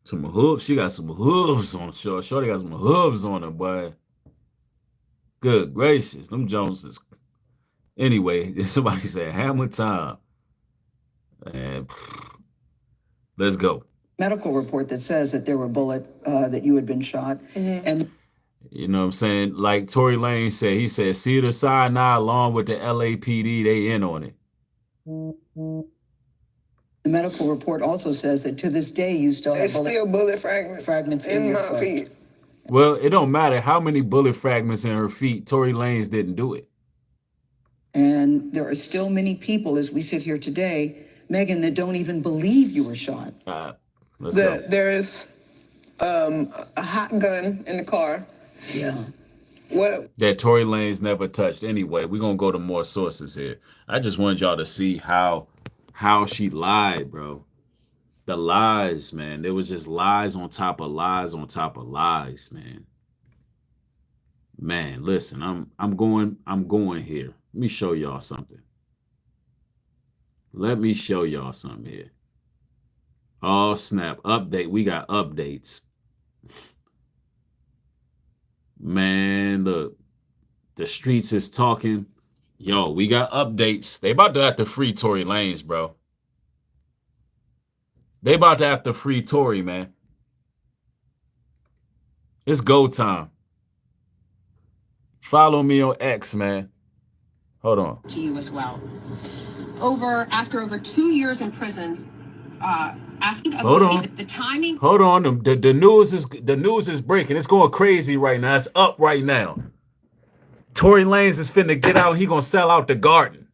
Some hooves. She got some hooves on her. Shorty got some hooves on her, boy. Good gracious. Them Joneses. Anyway, somebody said hammer time. And let's go. Medical report that says that there were that you had been shot. And you know what I'm saying? Like Tory Lanez said, he said, Cedar Sinai along with the LAPD, they in on it. The medical report also says that to this day you still have bullet fragments in my feet. Well, it don't matter how many bullet fragments in her feet. Tory Lanez didn't do it. And there are still many people as we sit here today, Megan, that don't even believe you were shot. Let's go. There's a hot gun in the car. Yeah. What? That Tory Lanez never touched. Anyway, we're going to go to more sources here. I just wanted y'all to see how she lied, bro. The lies, man. There was just lies on top of lies on top of lies, man. Man, listen, I'm going here. Let me show y'all something. Let me show y'all something here. Oh, snap. Update. We got updates. Man, look. The streets is talking. Yo, we got updates. They about to have to free Tory Lanez, bro. They about to have to free Tory, man. It's go time. Follow me on X, man. Hold on. To you as well. After over 2 years in prison, hold on. The timing. Hold on. The news is breaking. It's going crazy right now. It's up right now. Tory Lanez is finna get out. He gonna sell out the Garden.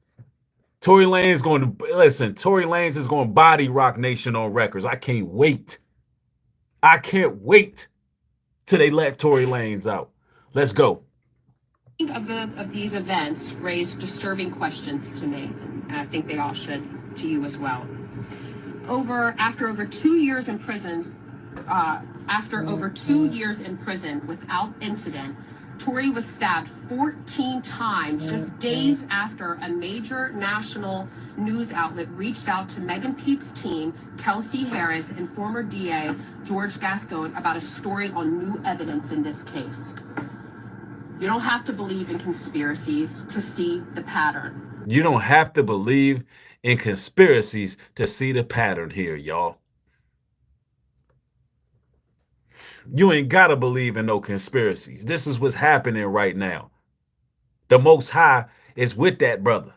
Tory Lanez is going to listen. Tory Lanez is going to body Rock Nation on records. I can't wait. I can't wait till they let Tory Lanez out. Let's go. Of these events raised disturbing questions to me, and I think they all should to you as well. After over 2 years in prison, without incident, Tory was stabbed 14 times just days after a major national news outlet reached out to Megan Pete's team, Kelsey Harris, and former DA George Gascon about a story on new evidence in this case. You don't have to believe in conspiracies to see the pattern. You don't have to believe in conspiracies to see the pattern here, y'all. You ain't got to believe in no conspiracies. This is what's happening right now. The Most High is with that brother.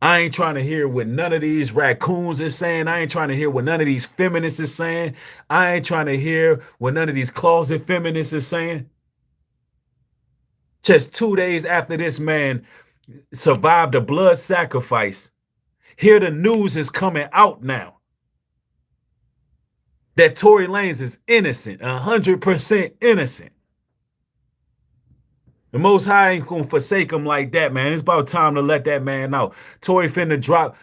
I ain't trying to hear what none of these raccoons is saying. I ain't trying to hear what none of these feminists is saying. I ain't trying to hear what none of these closet feminists is saying. Just 2 days after this man survived a blood sacrifice, here the news is coming out now that Tory Lanez is innocent, 100% innocent. The Most High ain't gonna forsake him like that, man. It's about time to let that man out. Tory finna drop.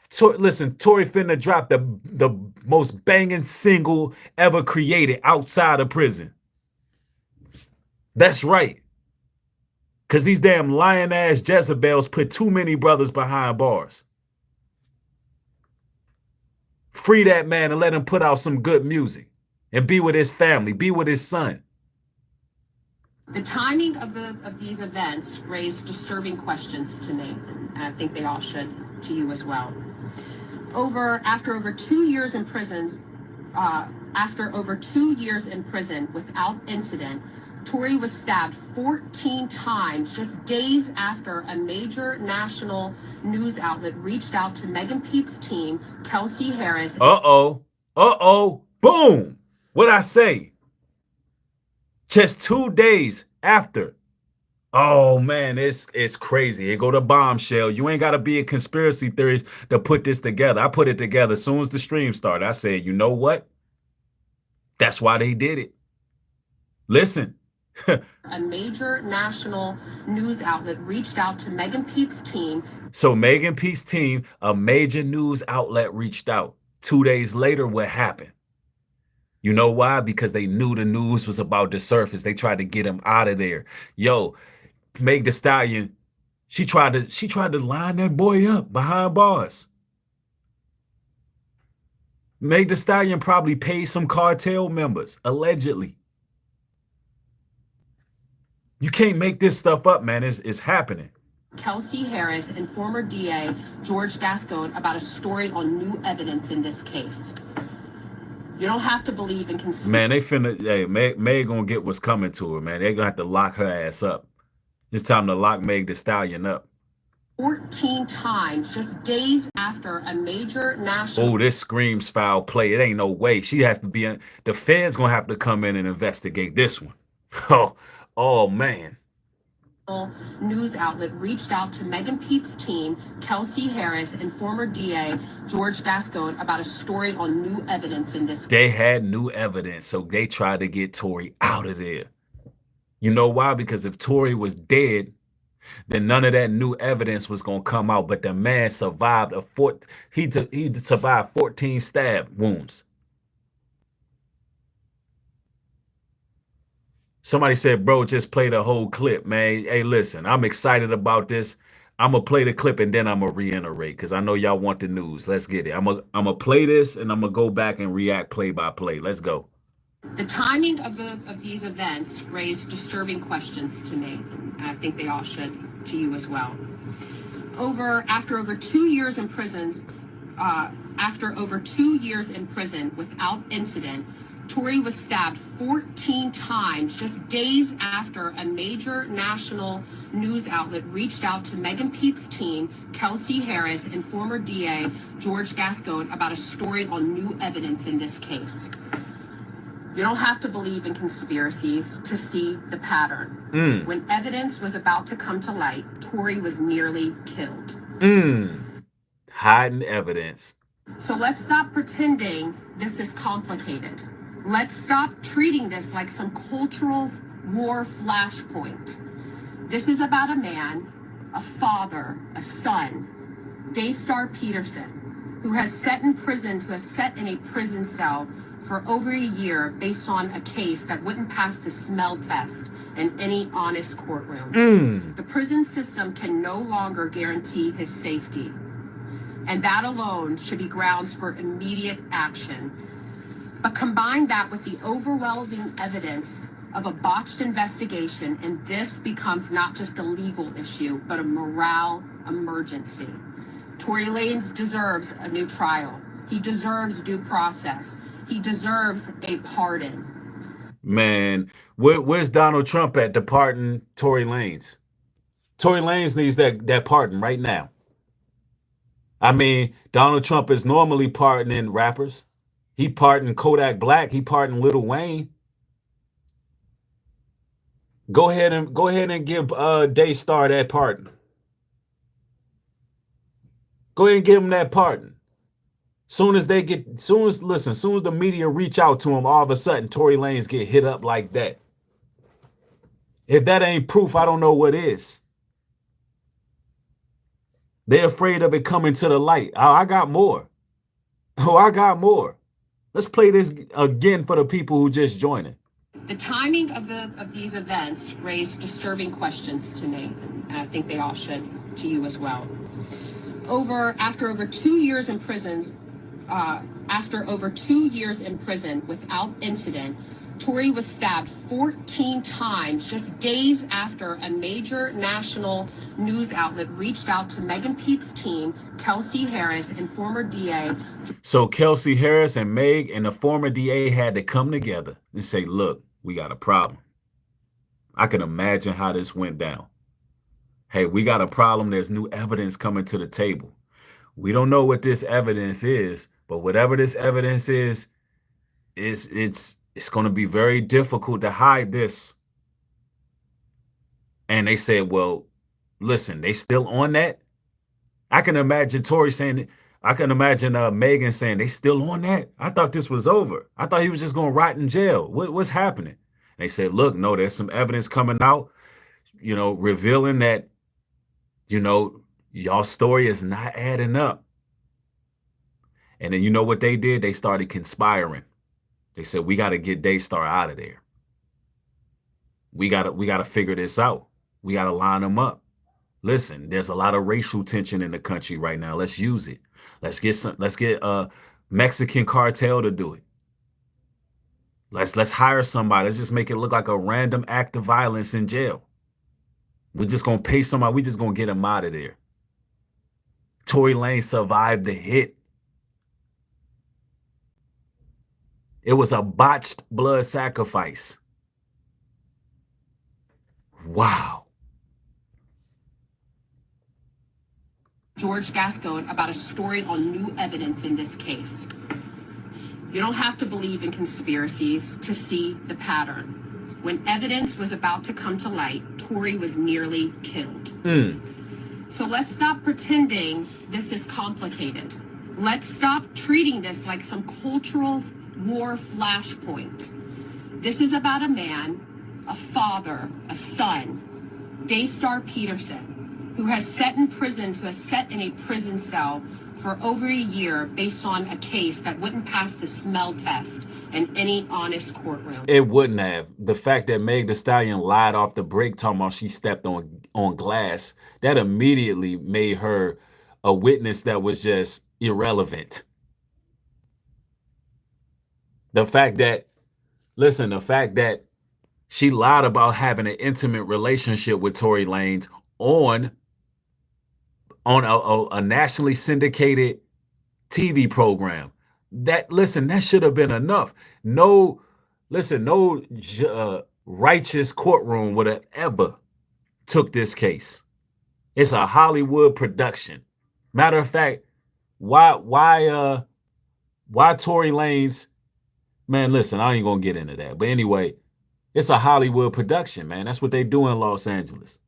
Tory finna drop the most banging single ever created outside of prison. That's right. Because these damn lion-ass Jezebels put too many brothers behind bars. Free that man and let him put out some good music and be with his family, be with his son. The timing of these events raised disturbing questions to me, and I think they all should to you as well. After over 2 years in prison without incident, Tory was stabbed 14 times just days after a major national news outlet reached out to Megan Pete's team, Kelsey Harris. Boom. What'd I say? Just 2 days after. Oh man, it's crazy. Here go the bombshell. You ain't gotta be a conspiracy theorist to put this together. I put it together as soon as the stream started. I said, you know what? That's why they did it. Listen. A major national news outlet reached out to Megan Pete's team. So Megan Pete's team, a major news outlet reached out. 2 days later, what happened? You know why? Because they knew the news was about to surface. They tried to get him out of there. Yo, Meg Thee Stallion, she tried to line that boy up behind bars. Meg Thee Stallion probably paid some cartel members, allegedly. You can't make this stuff up, man. It's happening. Kelsey Harris and former DA George Gascon about a story on new evidence in this case. You don't have to believe in conspiracy. Man, they finna, hey, Meg gonna get what's coming to her, man. They're gonna have to lock her ass up. It's time to lock Meg Thee Stallion up. 14 times, just days after a major national... Oh, this screams foul play. It ain't no way. She has to be... The feds gonna have to come in and investigate this one. Oh, man. News outlet reached out to Megan Pete's team, Kelsey Harris, and former DA George Gascon about a story on new evidence in this. They had new evidence, so they tried to get Tory out of there. You know why? Because if Tory was dead, then none of that new evidence was gonna come out. But the man survived he survived 14 stab wounds. Somebody said, bro, just play the whole clip, man. Hey, listen, I'm excited about this. I'm going to play the clip and then I'm going to reiterate because I know y'all want the news. Let's get it. I'm going to play this and I'm going to go back and react play by play. Let's go. The timing of these events raised disturbing questions to me, and I think they all should to you as well. After over 2 years in prison without incident, Tory was stabbed 14 times just days after a major national news outlet reached out to Megan Pete's team, Kelsey Harris, and former DA George Gascon about a story on new evidence in this case. You don't have to believe in conspiracies to see the pattern. When evidence was about to come to light, Tory was nearly killed. Hiding evidence. So let's stop pretending this is complicated. Let's stop treating this like some cultural war flashpoint. This is about a man, a father, a son, Daystar Peterson, who has sat in a prison cell for over a year based on a case that wouldn't pass the smell test in any honest courtroom. The prison system can no longer guarantee his safety, and that alone should be grounds for immediate action. But combine that with the overwhelming evidence of a botched investigation, and this becomes not just a legal issue, but a morale emergency. Tory Lanez deserves a new trial. He deserves due process. He deserves a pardon. Man, where's Donald Trump at departing Tory Lanez? Tory Lanez needs that pardon right now. I mean, Donald Trump is normally pardoning rappers. He pardoned Kodak Black. He pardoned Lil Wayne. Go ahead and give Daystar that pardon. Go ahead and give him that pardon. Soon as the media reach out to him, all of a sudden Tory Lanez get hit up like that. If that ain't proof, I don't know what is. They're afraid of it coming to the light. Oh, I got more. Oh, I got more. Let's play this again for the people who just joining. The timing of these events raised disturbing questions to me, and I think they all should to you as well. After over 2 years in prison without incident, Tory was stabbed 14 times just days after a major national news outlet reached out to Megan Pete's team, Kelsey Harris, and former DA. So Kelsey Harris and Meg and the former DA had to come together and say, look, we got a problem. I can imagine how this went down. Hey, we got a problem. There's new evidence coming to the table. We don't know what this evidence is, but whatever this evidence is, it's going to be very difficult to hide this. And they said, well, listen, they still on that? I can imagine Tory saying it. I can imagine Megan saying, they still on that? I thought this was over. I thought he was just going to rot in jail. What's happening? And they said, look, no, there's some evidence coming out, revealing that, y'all story is not adding up. And then you know what they did? They started conspiring. They said, we got to get Daystar out of there. We got to figure this out. We got to line them up. Listen, there's a lot of racial tension in the country right now. Let's use it. Let's get a Mexican cartel to do it. Let's hire somebody. Let's just make it look like a random act of violence in jail. We're just going to pay somebody. We're just going to get him out of there. Tory Lanez survived the hit. It was a botched blood sacrifice. Wow. George Gascon about a story on new evidence in this case. You don't have to believe in conspiracies to see the pattern. When evidence was about to come to light, Tory was nearly killed. So let's stop pretending this is complicated. Let's stop treating this like some cultural war flashpoint. This is about a man, a father, a son, Daystar Peterson, who has sat in a prison cell for over a year based on a case that wouldn't pass the smell test in any honest courtroom. It wouldn't have. The fact that Meg Thee Stallion lied off the break talking about she stepped on glass, that immediately made her a witness that was just irrelevant. The fact that she lied about having an intimate relationship with Tory Lanez on a nationally syndicated TV program. That should have been enough. No righteous courtroom would have ever took this case. It's a Hollywood production. Matter of fact, why Tory Lanez? Man, listen, I ain't gonna get into that. But anyway, it's a Hollywood production, man. That's what they do in Los Angeles.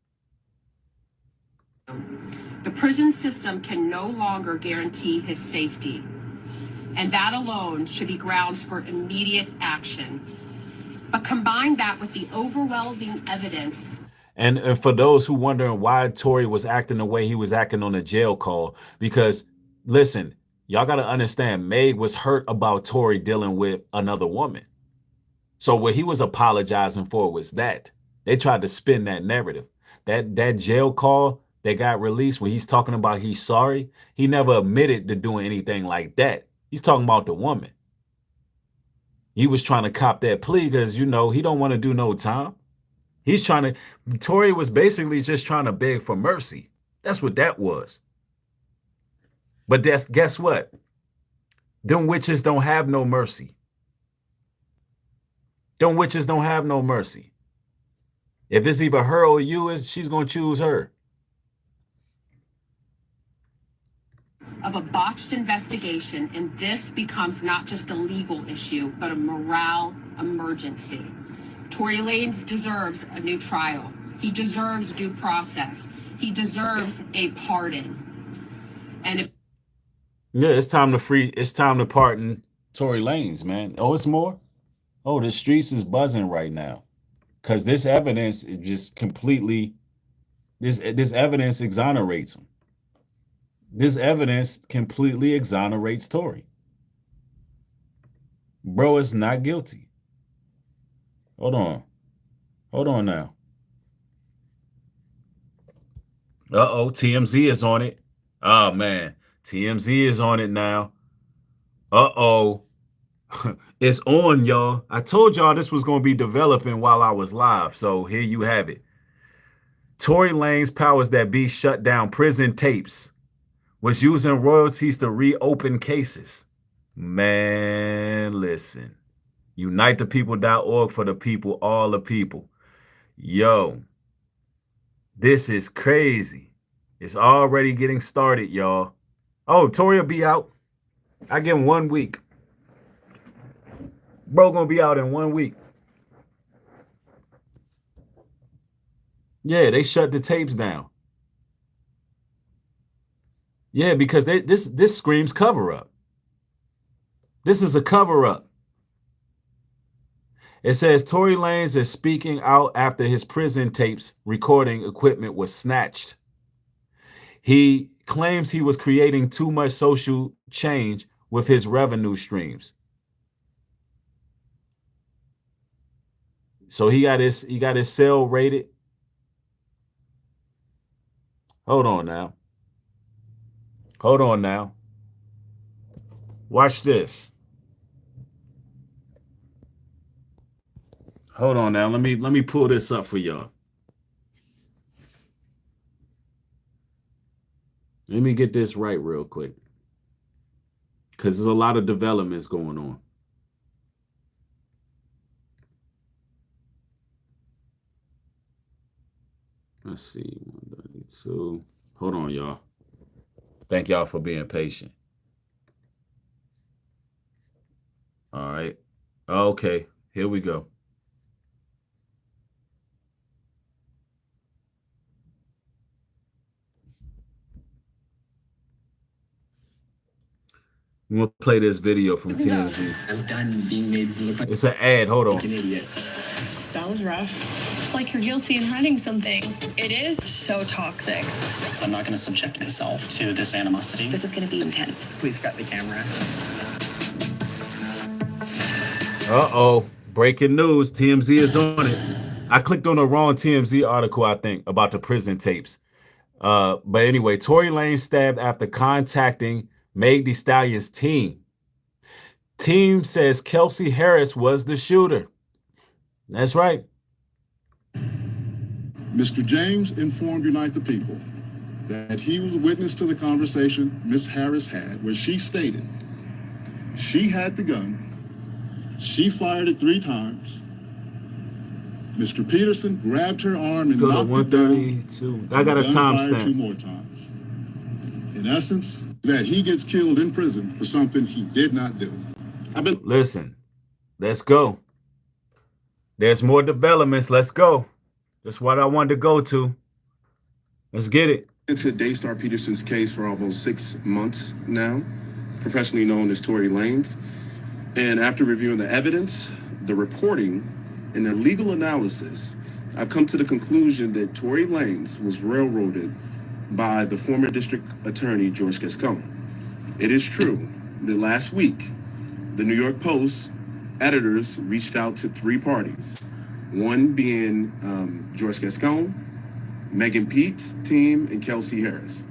The prison system can no longer guarantee his safety, and that alone should be grounds for immediate action. But combine that with the overwhelming evidence. And for those who wondering why Tory was acting the way he was acting on the jail call, because listen, y'all got to understand, Meg was hurt about Tory dealing with another woman. So what he was apologizing for was that. They tried to spin that narrative. That jail call that got released when he's talking about he's sorry, he never admitted to doing anything like that. He's talking about the woman. He was trying to cop that plea because, you know, he don't want to do no time. He's trying to, Tory was basically just trying to beg for mercy. That's what that was. But guess what? Them witches don't have no mercy. Them witches don't have no mercy. If it's either her or you, she's going to choose her. Of a botched investigation, and this becomes not just a legal issue, but a morale emergency. Tory Lanez deserves a new trial. He deserves due process. He deserves a pardon. And if yeah, it's time to pardon Tory Lanez, man. Oh, it's more? Oh, the streets is buzzing right now. Because this evidence is just completely, this evidence exonerates him. This evidence completely exonerates Tory. Bro is not guilty. Hold on. Hold on now. Uh-oh, TMZ is on it. Oh, man. TMZ is on it now. Uh-oh. It's on, y'all. I told y'all this was going to be developing while I was live, so here you have it. Tory Lanez powers that be shut down prison tapes, was using royalties to reopen cases. Man, listen. UniteThePeople.org for the people, all the people. Yo, this is crazy. It's already getting started, y'all. Oh, Tory will be out. I give him 1 week. Bro gonna be out in 1 week. Yeah, they shut the tapes down. Yeah, because this screams cover up. This is a cover up. It says Tory Lanez is speaking out after his prison tapes recording equipment was snatched. He claims he was creating too much social change with his revenue streams. So he got his cell rated. Hold on now. Hold on now. Watch this. Hold on now. Let me pull this up for y'all. Let me get this right real quick. Because there's a lot of developments going on. Let's see. 132. Hold on, y'all. Thank y'all for being patient. All right. Okay. Here we go. I'm going to play this video from TMZ. I'm done being made look like It's an ad. Hold on. an idiot. That was rough. It's like you're guilty and hiding something. It is so toxic. I'm not going to subject myself to this animosity. This is going to be intense. Please cut the camera. Uh-oh. Breaking news. TMZ is on it. I clicked on the wrong TMZ article, I think, about the prison tapes. But anyway, Tory Lanez stabbed after contacting Meg Thee Stallion's team. Team says Kelsey Harris was the shooter. That's right. Mr. James informed Unite the People that he was a witness to the conversation Miss Harris had, where she stated she had the gun, she fired it 3 times. Mr. Peterson grabbed her arm and knocked it down. I got a timestamp. 2 more times. In essence, that he gets killed in prison for something he did not do. Listen, let's go. There's more developments. Let's go. That's what I wanted to go to. Let's get it. Into Daystar Peterson's case for almost 6 months now, professionally known as Tory Lanez. And after reviewing the evidence, the reporting, and the legal analysis, I've come to the conclusion that Tory Lanez was railroaded by the former district attorney, George Gascon. It is true that last week, the New York Post editors reached out to three parties, one being George Gascon, Megan Pete's team, and Kelsey Harris.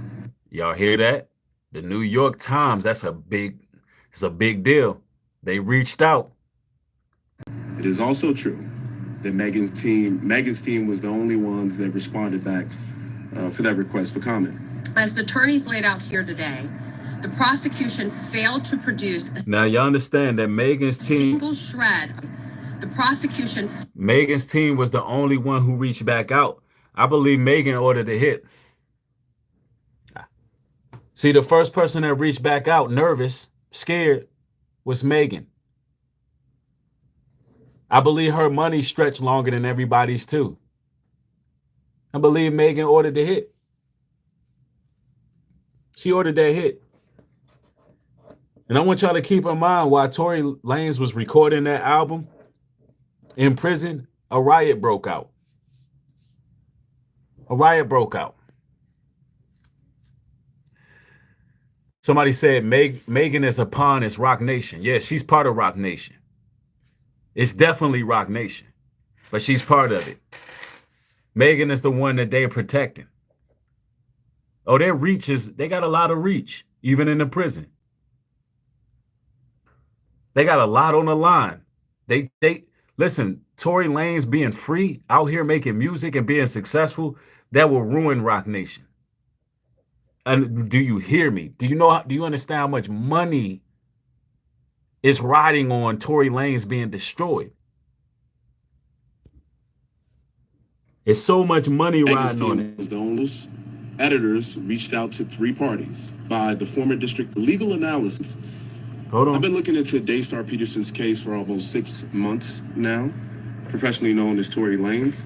Y'all hear that? The New York Times, it's a big deal. They reached out. It is also true that Megan's team was the only ones that responded back for that request for comment. As the attorneys laid out here today, the prosecution failed to produce Now you understand that Megan's team, single shred. The prosecution. Megan's team was the only one who reached back out. I believe Megan ordered the hit. See, the first person that reached back out, nervous, scared, was Megan. I believe her money stretched longer than everybody's too. I believe Megan ordered the hit. She ordered that hit. And I want y'all to keep in mind, while Tory Lanez was recording that album in prison, a riot broke out. A riot broke out. Somebody said Megan is a pawn, it's Rock Nation. Yeah, she's part of Rock Nation. It's definitely Rock Nation, but she's part of it. Megan is the one that they're protecting. Oh, their reach they got a lot of reach, even in the prison. They got a lot on the line. They listen, Tory Lanez being free out here making music and being successful, that will ruin Rock Nation. And do you hear me? Do you understand how much money is riding on Tory Lanez being destroyed? It's so much money riding on it. The editors reached out to three parties by the former district legal analysis. Hold on. I've been looking into Daystar Peterson's case for almost 6 months now, professionally known as Tory Lanez.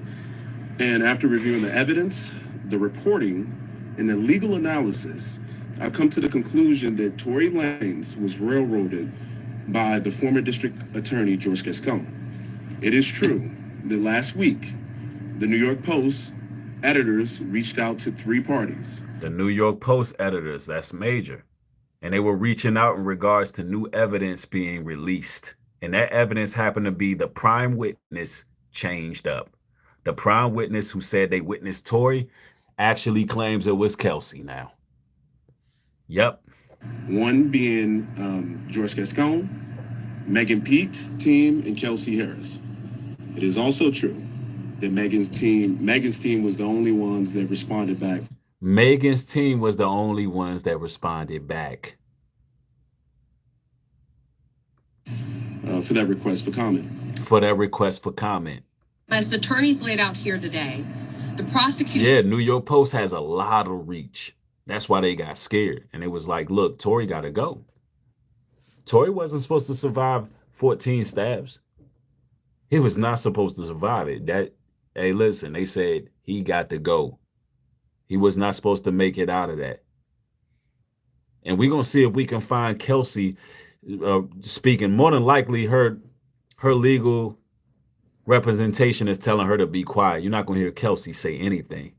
And after reviewing the evidence, the reporting, and the legal analysis, I've come to the conclusion that Tory Lanez was railroaded by the former district attorney, George Gascon. It is true that last week, the New York Post editors reached out to three parties. The New York Post editors, that's major. And they were reaching out in regards to new evidence being released. And that evidence happened to be the prime witness changed up. The prime witness who said they witnessed Tory actually claims it was Kelsey now. Yep. One being George Gascon, Megan Pete's team, and Kelsey Harris. It is also true that Megan's team was the only ones that responded back. Megan's team was the only ones that responded back. For that request for comment. For that request for comment. As the attorneys laid out here today, the prosecution. Yeah, New York Post has a lot of reach. That's why they got scared. And it was like, look, Tory got to go. Tory wasn't supposed to survive 14 stabs. He was not supposed to survive it. Hey, listen, they said he got to go. He was not supposed to make it out of that. And we're going to see if we can find Kelsey speaking. More than likely, her legal representation is telling her to be quiet. You're not going to hear Kelsey say anything.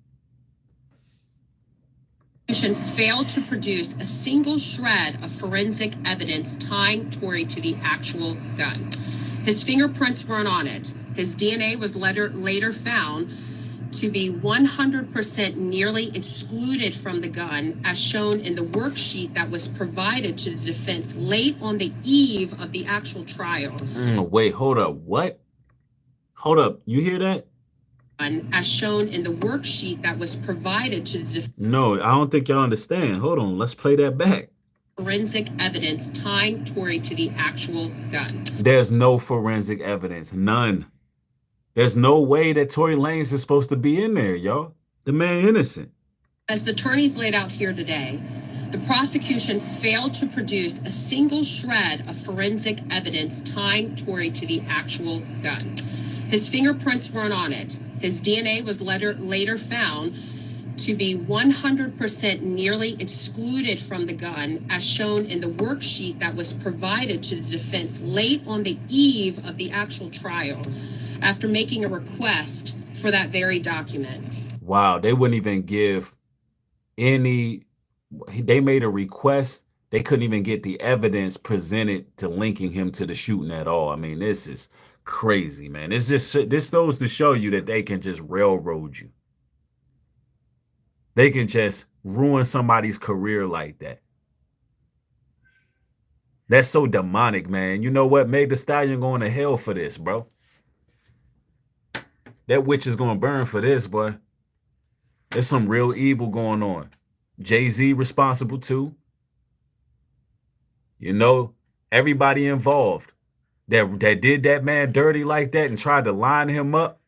Failed to produce a single shred of forensic evidence tying Tory to the actual gun. His fingerprints weren't on it. His DNA was later found to be 100% nearly excluded from the gun, as shown in the worksheet that was provided to the defense late on the eve of the actual trial. Wait, hold up. What? Hold up. You hear that? As shown in the worksheet that was provided to the defense. No, I don't think y'all understand. Hold on. Let's play that back. Forensic evidence tying Tory to the actual gun. There's no forensic evidence. None. There's no way that Tory Lanez is supposed to be in there, y'all. The man innocent. As the attorneys laid out here today, the prosecution failed to produce a single shred of forensic evidence tying Tory to the actual gun. His fingerprints weren't on it. His DNA was later found to be 100% nearly excluded from the gun, as shown in the worksheet that was provided to the defense late on the eve of the actual trial, after making a request for that very document. Wow, they wouldn't even give any. They made a request They couldn't even get the evidence presented to linking him to the shooting at all. I mean, this is crazy, man. This goes to show you that they can just railroad you. They can just ruin somebody's career like that. That's so demonic, man. You know what? Meg Thee Stallion going to hell for this, bro. That witch is going to burn for this, boy. There's some real evil going on. Jay-Z responsible too. You know, everybody involved that did that man dirty like that and tried to line him up,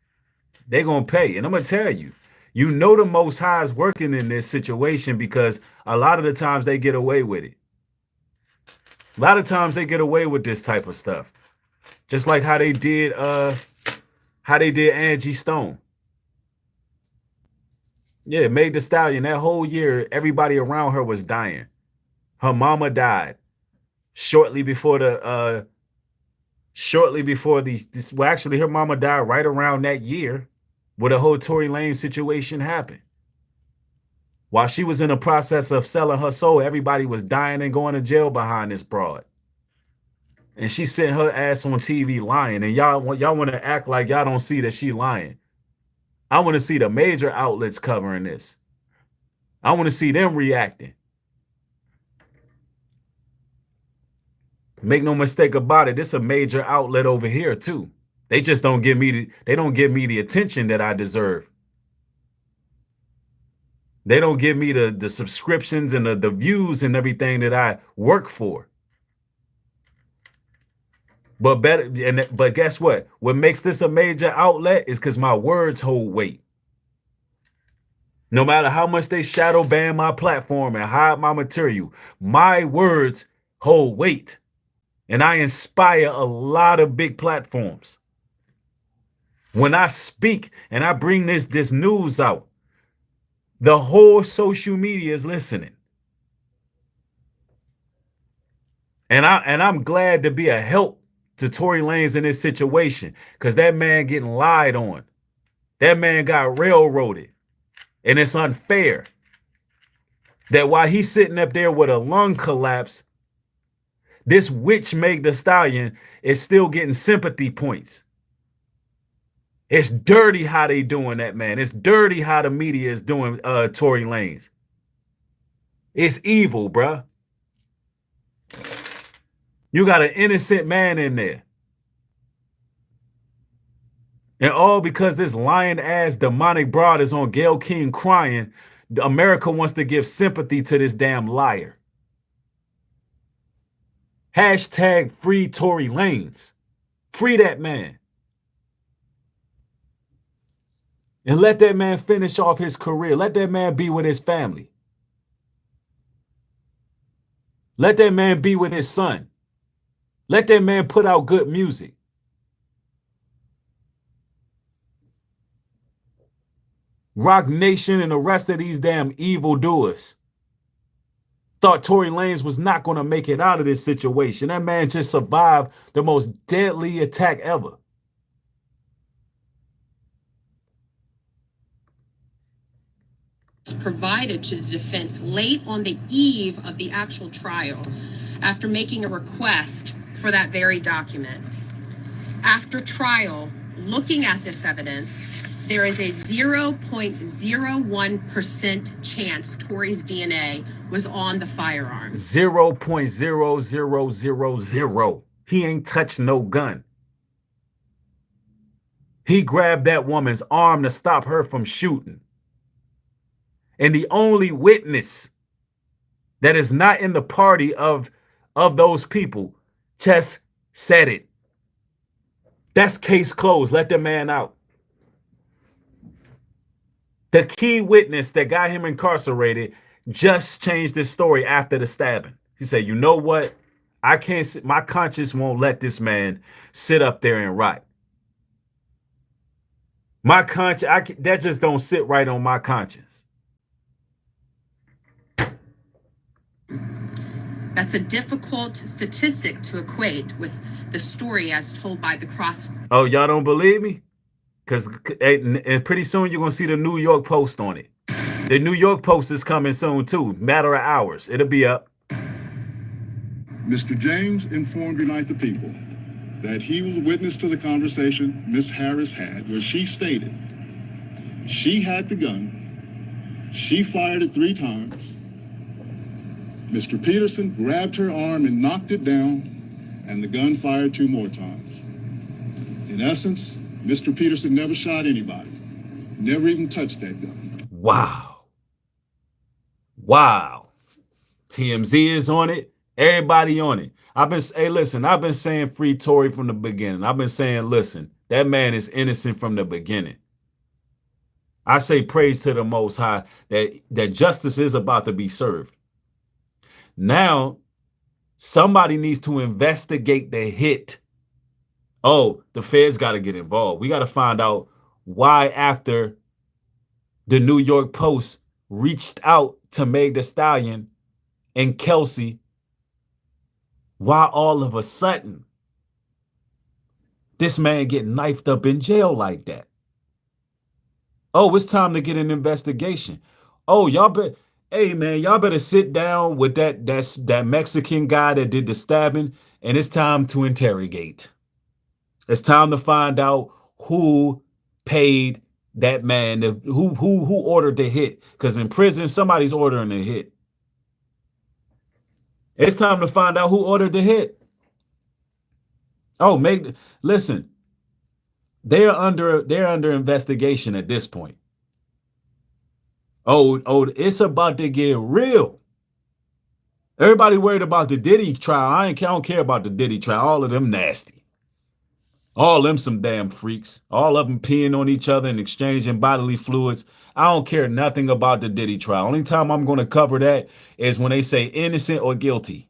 they're going to pay. And I'm going to tell you, you know the Most High is working in this situation because a lot of the times they get away with it. A lot of times they get away with this type of stuff. Just like how they did Angie Stone. Yeah, Meg Thee Stallion, that whole year, everybody around her was dying. Her mama died shortly before well, actually, her mama died right around that year where the whole Tory Lanez situation happened. While she was in the process of selling her soul, everybody was dying and going to jail behind this broad. And she sent her ass on TV lying. And y'all want to act like y'all don't see that she lying. I want to see the major outlets covering this. I want to see them reacting. Make no mistake about it, this a major outlet over here too. They just don't give me the attention that I deserve. They don't give me the subscriptions and the views and everything that I work for. But guess what? What makes this a major outlet is because my words hold weight. No matter how much they shadow ban my platform and hide my material, my words hold weight. And I inspire a lot of big platforms. When I speak and I bring this news out, the whole social media is listening. And I'm glad to be a help to Tory Lanez in this situation because that man getting lied on. That man got railroaded. And it's unfair that while he's sitting up there with a lung collapse, this witch Meg Thee Stallion is still getting sympathy points. It's dirty how they doing that, man. It's dirty how the media is doing Tory Lanez. It's evil, bruh. You got an innocent man in there. And all because this lying-ass demonic broad is on Gayle King crying, America wants to give sympathy to this damn liar. Hashtag free Tory Lanez. Free that man. And let that man finish off his career. Let that man be with his family. Let that man be with his son. Let that man put out good music. Rock Nation and the rest of these damn evildoers thought Tory Lanez was not going to make it out of this situation. That man just survived the most deadly attack ever. Provided to the defense late on the eve of the actual trial after making a request for that very document. After trial, looking at this evidence, there is a 0.01% chance Tory's DNA was on the firearm. 0.0000. He ain't touched no gun. He grabbed that woman's arm to stop her from shooting. And the only witness that is not in the party of those people just said it. That's case closed. Let the man out. The key witness that got him incarcerated just changed his story after the stabbing. He said, you know what? I can't sit, my conscience won't let this man sit up there and rot. My conscience, that just don't sit right on my conscience. That's a difficult statistic to equate with the story as told by the cross. Oh, y'all don't believe me? Because pretty soon you're going to see the New York Post on it. The New York Post is coming soon too. Matter of hours. It'll be up. Mr. James informed Unite the People that he was a witness to the conversation Ms. Harris had, where she stated she had the gun, she fired it 3 times, Mr. Peterson grabbed her arm and knocked it down, and the gun fired 2 more times. In essence, Mr. Peterson never shot anybody, never even touched that gun. Wow. Wow. TMZ is on it. Everybody on it. Hey, listen, I've been saying free Tory from the beginning. I've been saying, listen, that man is innocent from the beginning. I say praise to the Most High that justice is about to be served. Now, somebody needs to investigate the hit. Oh, the feds got to get involved. We got to find out why, after the New York Post reached out to Meg Thee Stallion and Kelsey, why all of a sudden this man getting knifed up in jail like that. Oh, it's time to get an investigation. Oh, hey man, y'all better sit down with that Mexican guy that did the stabbing, and it's time to interrogate. It's time to find out who paid that man, who ordered the hit. Because in prison, somebody's ordering the hit. It's time to find out who ordered the hit. Oh, listen. They're under investigation at this point. Oh, it's about to get real. Everybody worried about the Diddy trial. I don't care about the Diddy trial. All of them nasty. All of them some damn freaks. All of them peeing on each other and exchanging bodily fluids. I don't care nothing about the Diddy trial. Only time I'm going to cover that is when they say innocent or guilty.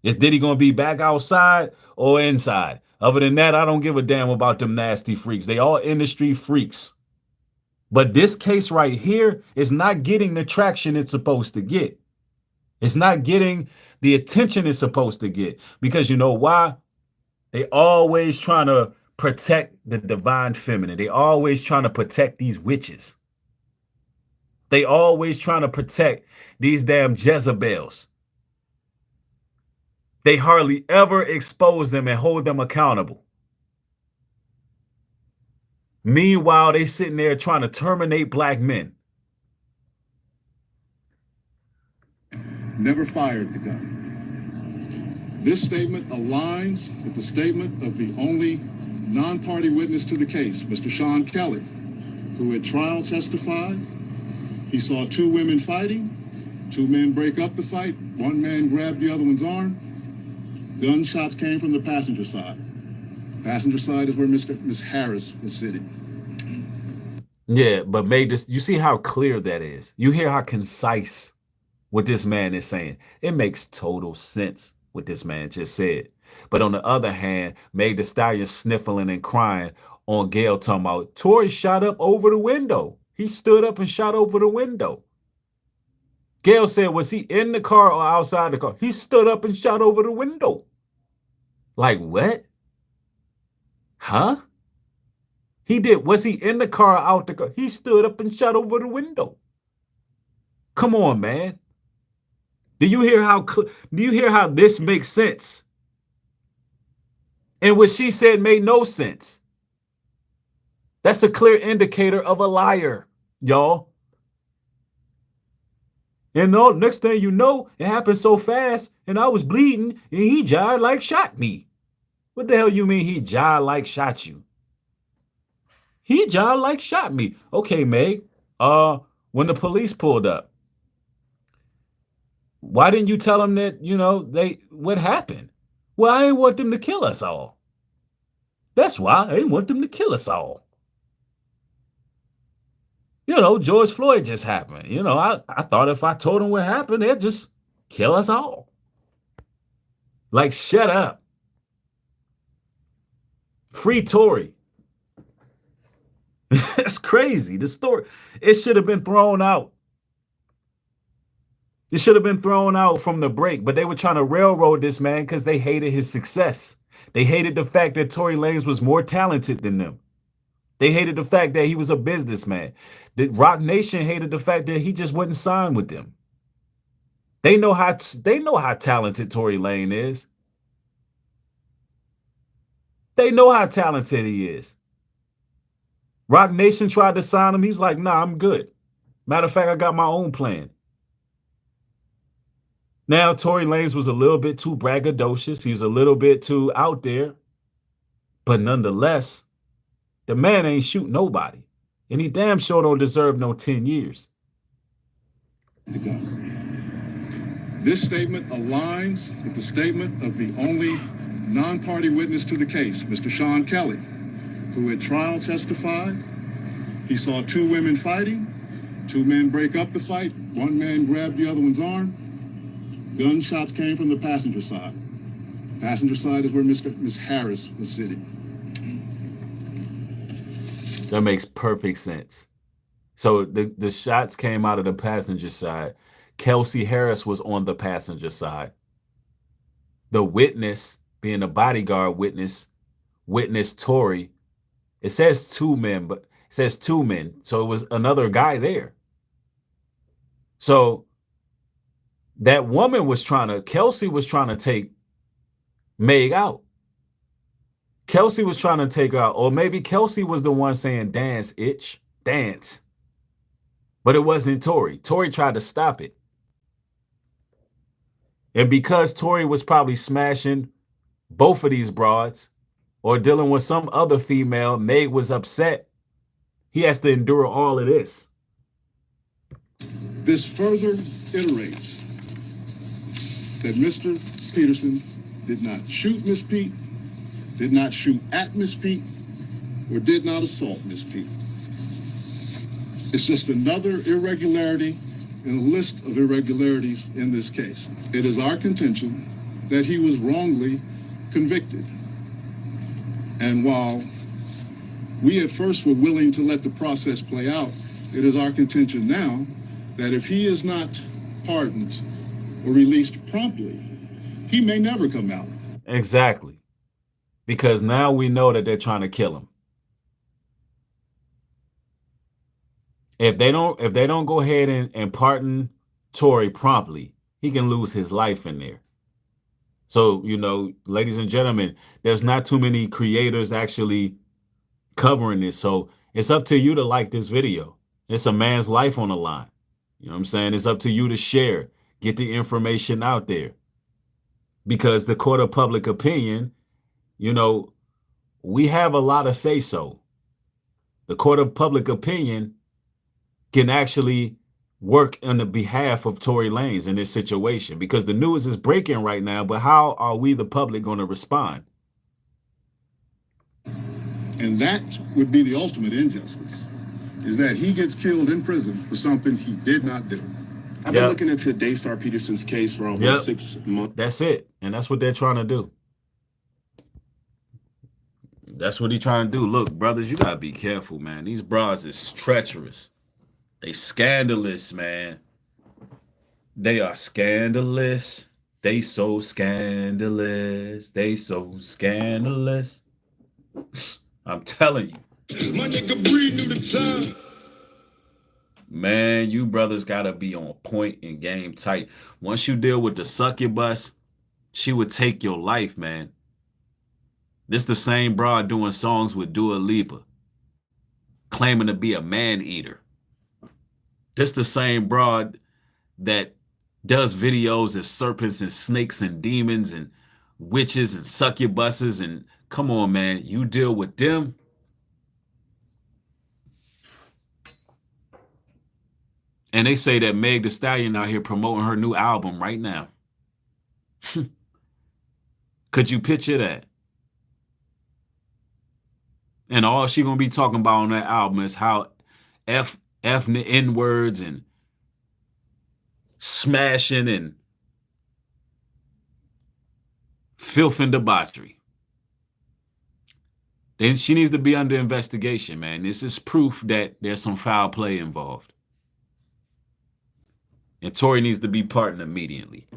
Is Diddy going to be back outside or inside? Other than that, I don't give a damn about them nasty freaks. They all industry freaks. But this case right here is not getting the traction it's supposed to get. It's not getting the attention it's supposed to get. Because you know why? They always trying to protect the divine feminine. They always trying to protect these witches. They always trying to protect these damn Jezebels. They hardly ever expose them and hold them accountable. Meanwhile, they sitting there trying to terminate black men. Never fired the gun. This statement aligns with the statement of the only non-party witness to the case, Mr. Sean Kelly, who at trial testified he saw 2 women fighting, 2 men break up the fight, 1 man grabbed the other one's arm. Gunshots came from the passenger side. Passenger side is where Miss Harris was sitting. Yeah, but you see how clear that is. You hear how concise what this man is saying. It makes total sense what this man just said. But on the other hand, Meg Thee Stallion sniffling and crying on Gayle talking about Tory shot up over the window. He stood up and shot over the window. Gayle said, was he in the car or outside the car? He stood up and shot over the window. Like what? Huh? He did. Was he in the car or out the car? He stood up and shot over the window. Come on, man. Do you hear how this makes sense? And what she said made no sense. That's a clear indicator of a liar, y'all. And next thing you know, it happened so fast, and I was bleeding, and he jive like shot me. What the hell you mean he jive like shot you? He jive like shot me. Okay, Meg. When the police pulled up, why didn't you tell them that, what happened? Well, I didn't want them to kill us all. That's why I didn't want them to kill us all. George Floyd just happened. I thought if I told them what happened, they'd just kill us all. Like, shut up. Free Tory. That's crazy. The story, it should have been thrown out. It should have been thrown out from the break, but they were trying to railroad this man because they hated his success. They hated the fact that Tory Lanez was more talented than them. They hated the fact that he was a businessman. The Rock Nation hated the fact that he just wasn't signed with them. They know how talented Tory Lanez is. They know how talented he is. Rock Nation tried to sign him. He's like, nah, I'm good. Matter of fact, I got my own plan. Now, Tory Lanez was a little bit too braggadocious. He was a little bit too out there. But nonetheless, the man ain't shoot nobody. And he damn sure don't deserve no 10 years. This statement aligns with the statement of the only non-party witness to the case, Mr. Sean Kelly, who at trial testified he saw two women fighting, two men break up the fight, one man grabbed the other one's arm. Gunshots came from the passenger side. The passenger side is where Miss Harris was sitting. That makes perfect sense. So the shots came out of the passenger side. Kelsey Harris was on the passenger side. The witness, being a bodyguard witness, witnessed Tory. It says two men, but it says two men. So it was another guy there. So that woman was Kelsey was trying to take Meg out. Kelsey was trying to take her out. Or maybe Kelsey was the one saying, dance, itch, dance. But it wasn't Tory. Tory tried to stop it. And because Tory was probably smashing both of these broads or dealing with some other female, Meg was upset. He has to endure all of this. This further iterates that Mr. Peterson did not shoot Miss Pete, did not shoot at Miss Pete, or did not assault Miss Pete. It's just another irregularity in a list of irregularities in this case. It is our contention that he was wrongly convicted. And while we at first were willing to let the process play out, it is our contention now that if he is not pardoned or released promptly, he may never come out. Exactly. Because now we know that they're trying to kill him. If they don't go ahead and pardon Tory promptly, he can lose his life in there. So, you know, ladies and gentlemen, there's not too many creators actually covering this. So it's up to you to like this video. It's a man's life on the line. You know what I'm saying? It's up to you to share, get the information out there. Because the court of public opinion, you know, we have a lot of say-so. The court of public opinion can actually work on the behalf of Tory Lanez in this situation, because the news is breaking right now, but how are we, the public, going to respond? And that would be the ultimate injustice, is that he gets killed in prison for something he did not do. I've been looking into Daystar Peterson's case for almost 6 months. That's it. And that's what they're trying to do. That's what he's trying to do. Look, brothers, you got to be careful, man. These bras is treacherous. They scandalous, man. They are scandalous. They so scandalous. They so scandalous. I'm telling you. My nigga Breed knew the time. Man, you brothers got to be on point and game tight. Once you deal with the succubus, she would take your life, man. This the same broad doing songs with Dua Lipa, claiming to be a man-eater. This the same broad that does videos as serpents and snakes and demons and witches and succubuses. And come on, man, you deal with them. And they say that Meg Thee Stallion out here promoting her new album right now. Could you picture that? And all she gonna be talking about on that album is how F the N-words and smashing and filth and debauchery. Then she needs to be under investigation, man. This is proof that there's some foul play involved. And Tory needs to be pardoned immediately.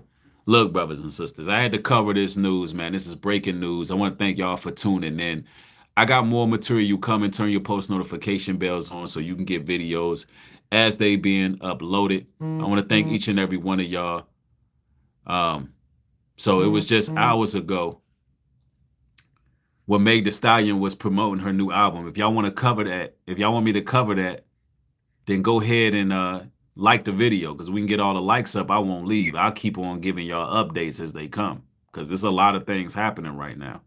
Look, brothers and sisters, I had to cover this news, man. This is breaking news. I want to thank y'all for tuning in. I got more material coming. Turn your post notification bells on so you can get videos as they being uploaded. I want to thank each and every one of y'all So it was just hours ago when Meg Thee Stallion was promoting her new album. If y'all want to cover that, if y'all want me to cover that, then go ahead and like the video, because we can get all the likes up. I won't leave. I'll keep on giving y'all updates as they come, because there's a lot of things happening right now.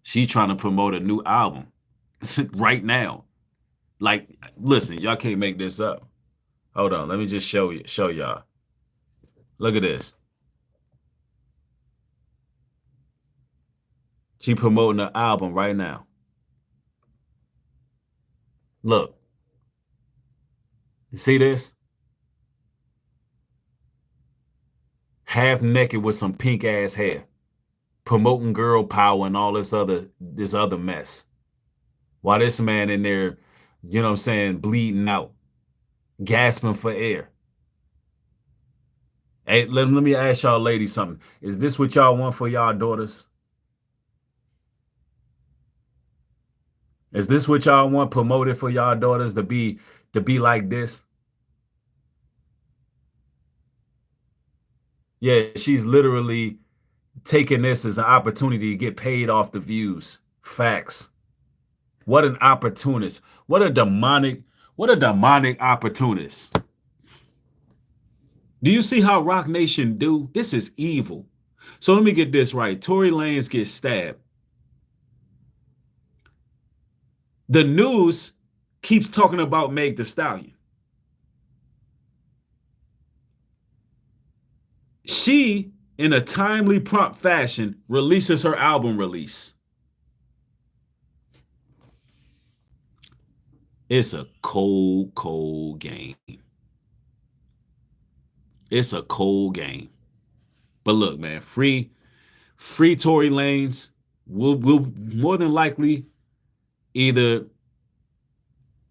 She trying to promote a new album right now. Like, listen, y'all can't make this up. Hold on, let me just show y'all. Look at this. She promoting the album right now. Look. You see this? Half naked with some pink ass hair. Promoting girl power and all this other mess. While this man in there, you know what I'm saying, bleeding out, gasping for air. Hey, let me ask y'all ladies something. Is this what y'all want for y'all daughters? Is this what y'all want promoted for y'all daughters, to be like this? Yeah, she's literally taking this as an opportunity to get paid off the views. Facts. What an opportunist. What a demonic opportunist. Do you see how Rock Nation do? This is evil. So let me get this right. Tory Lanez gets stabbed. The news keeps talking about Meg Thee Stallion. She, in a timely, prompt fashion, releases her album release. It's a cold, cold game. It's a cold game. But look, man, free Tory Lanez. Will more than likely either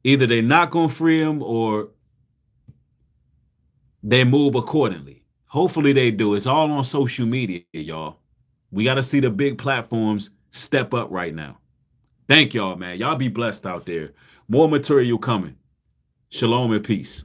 they're not gonna free him or they move accordingly. Hopefully they do. It's all on social media, y'all. We got to see the big platforms step up right now. Thank y'all, man. Y'all be blessed out there. More material coming. Shalom and peace.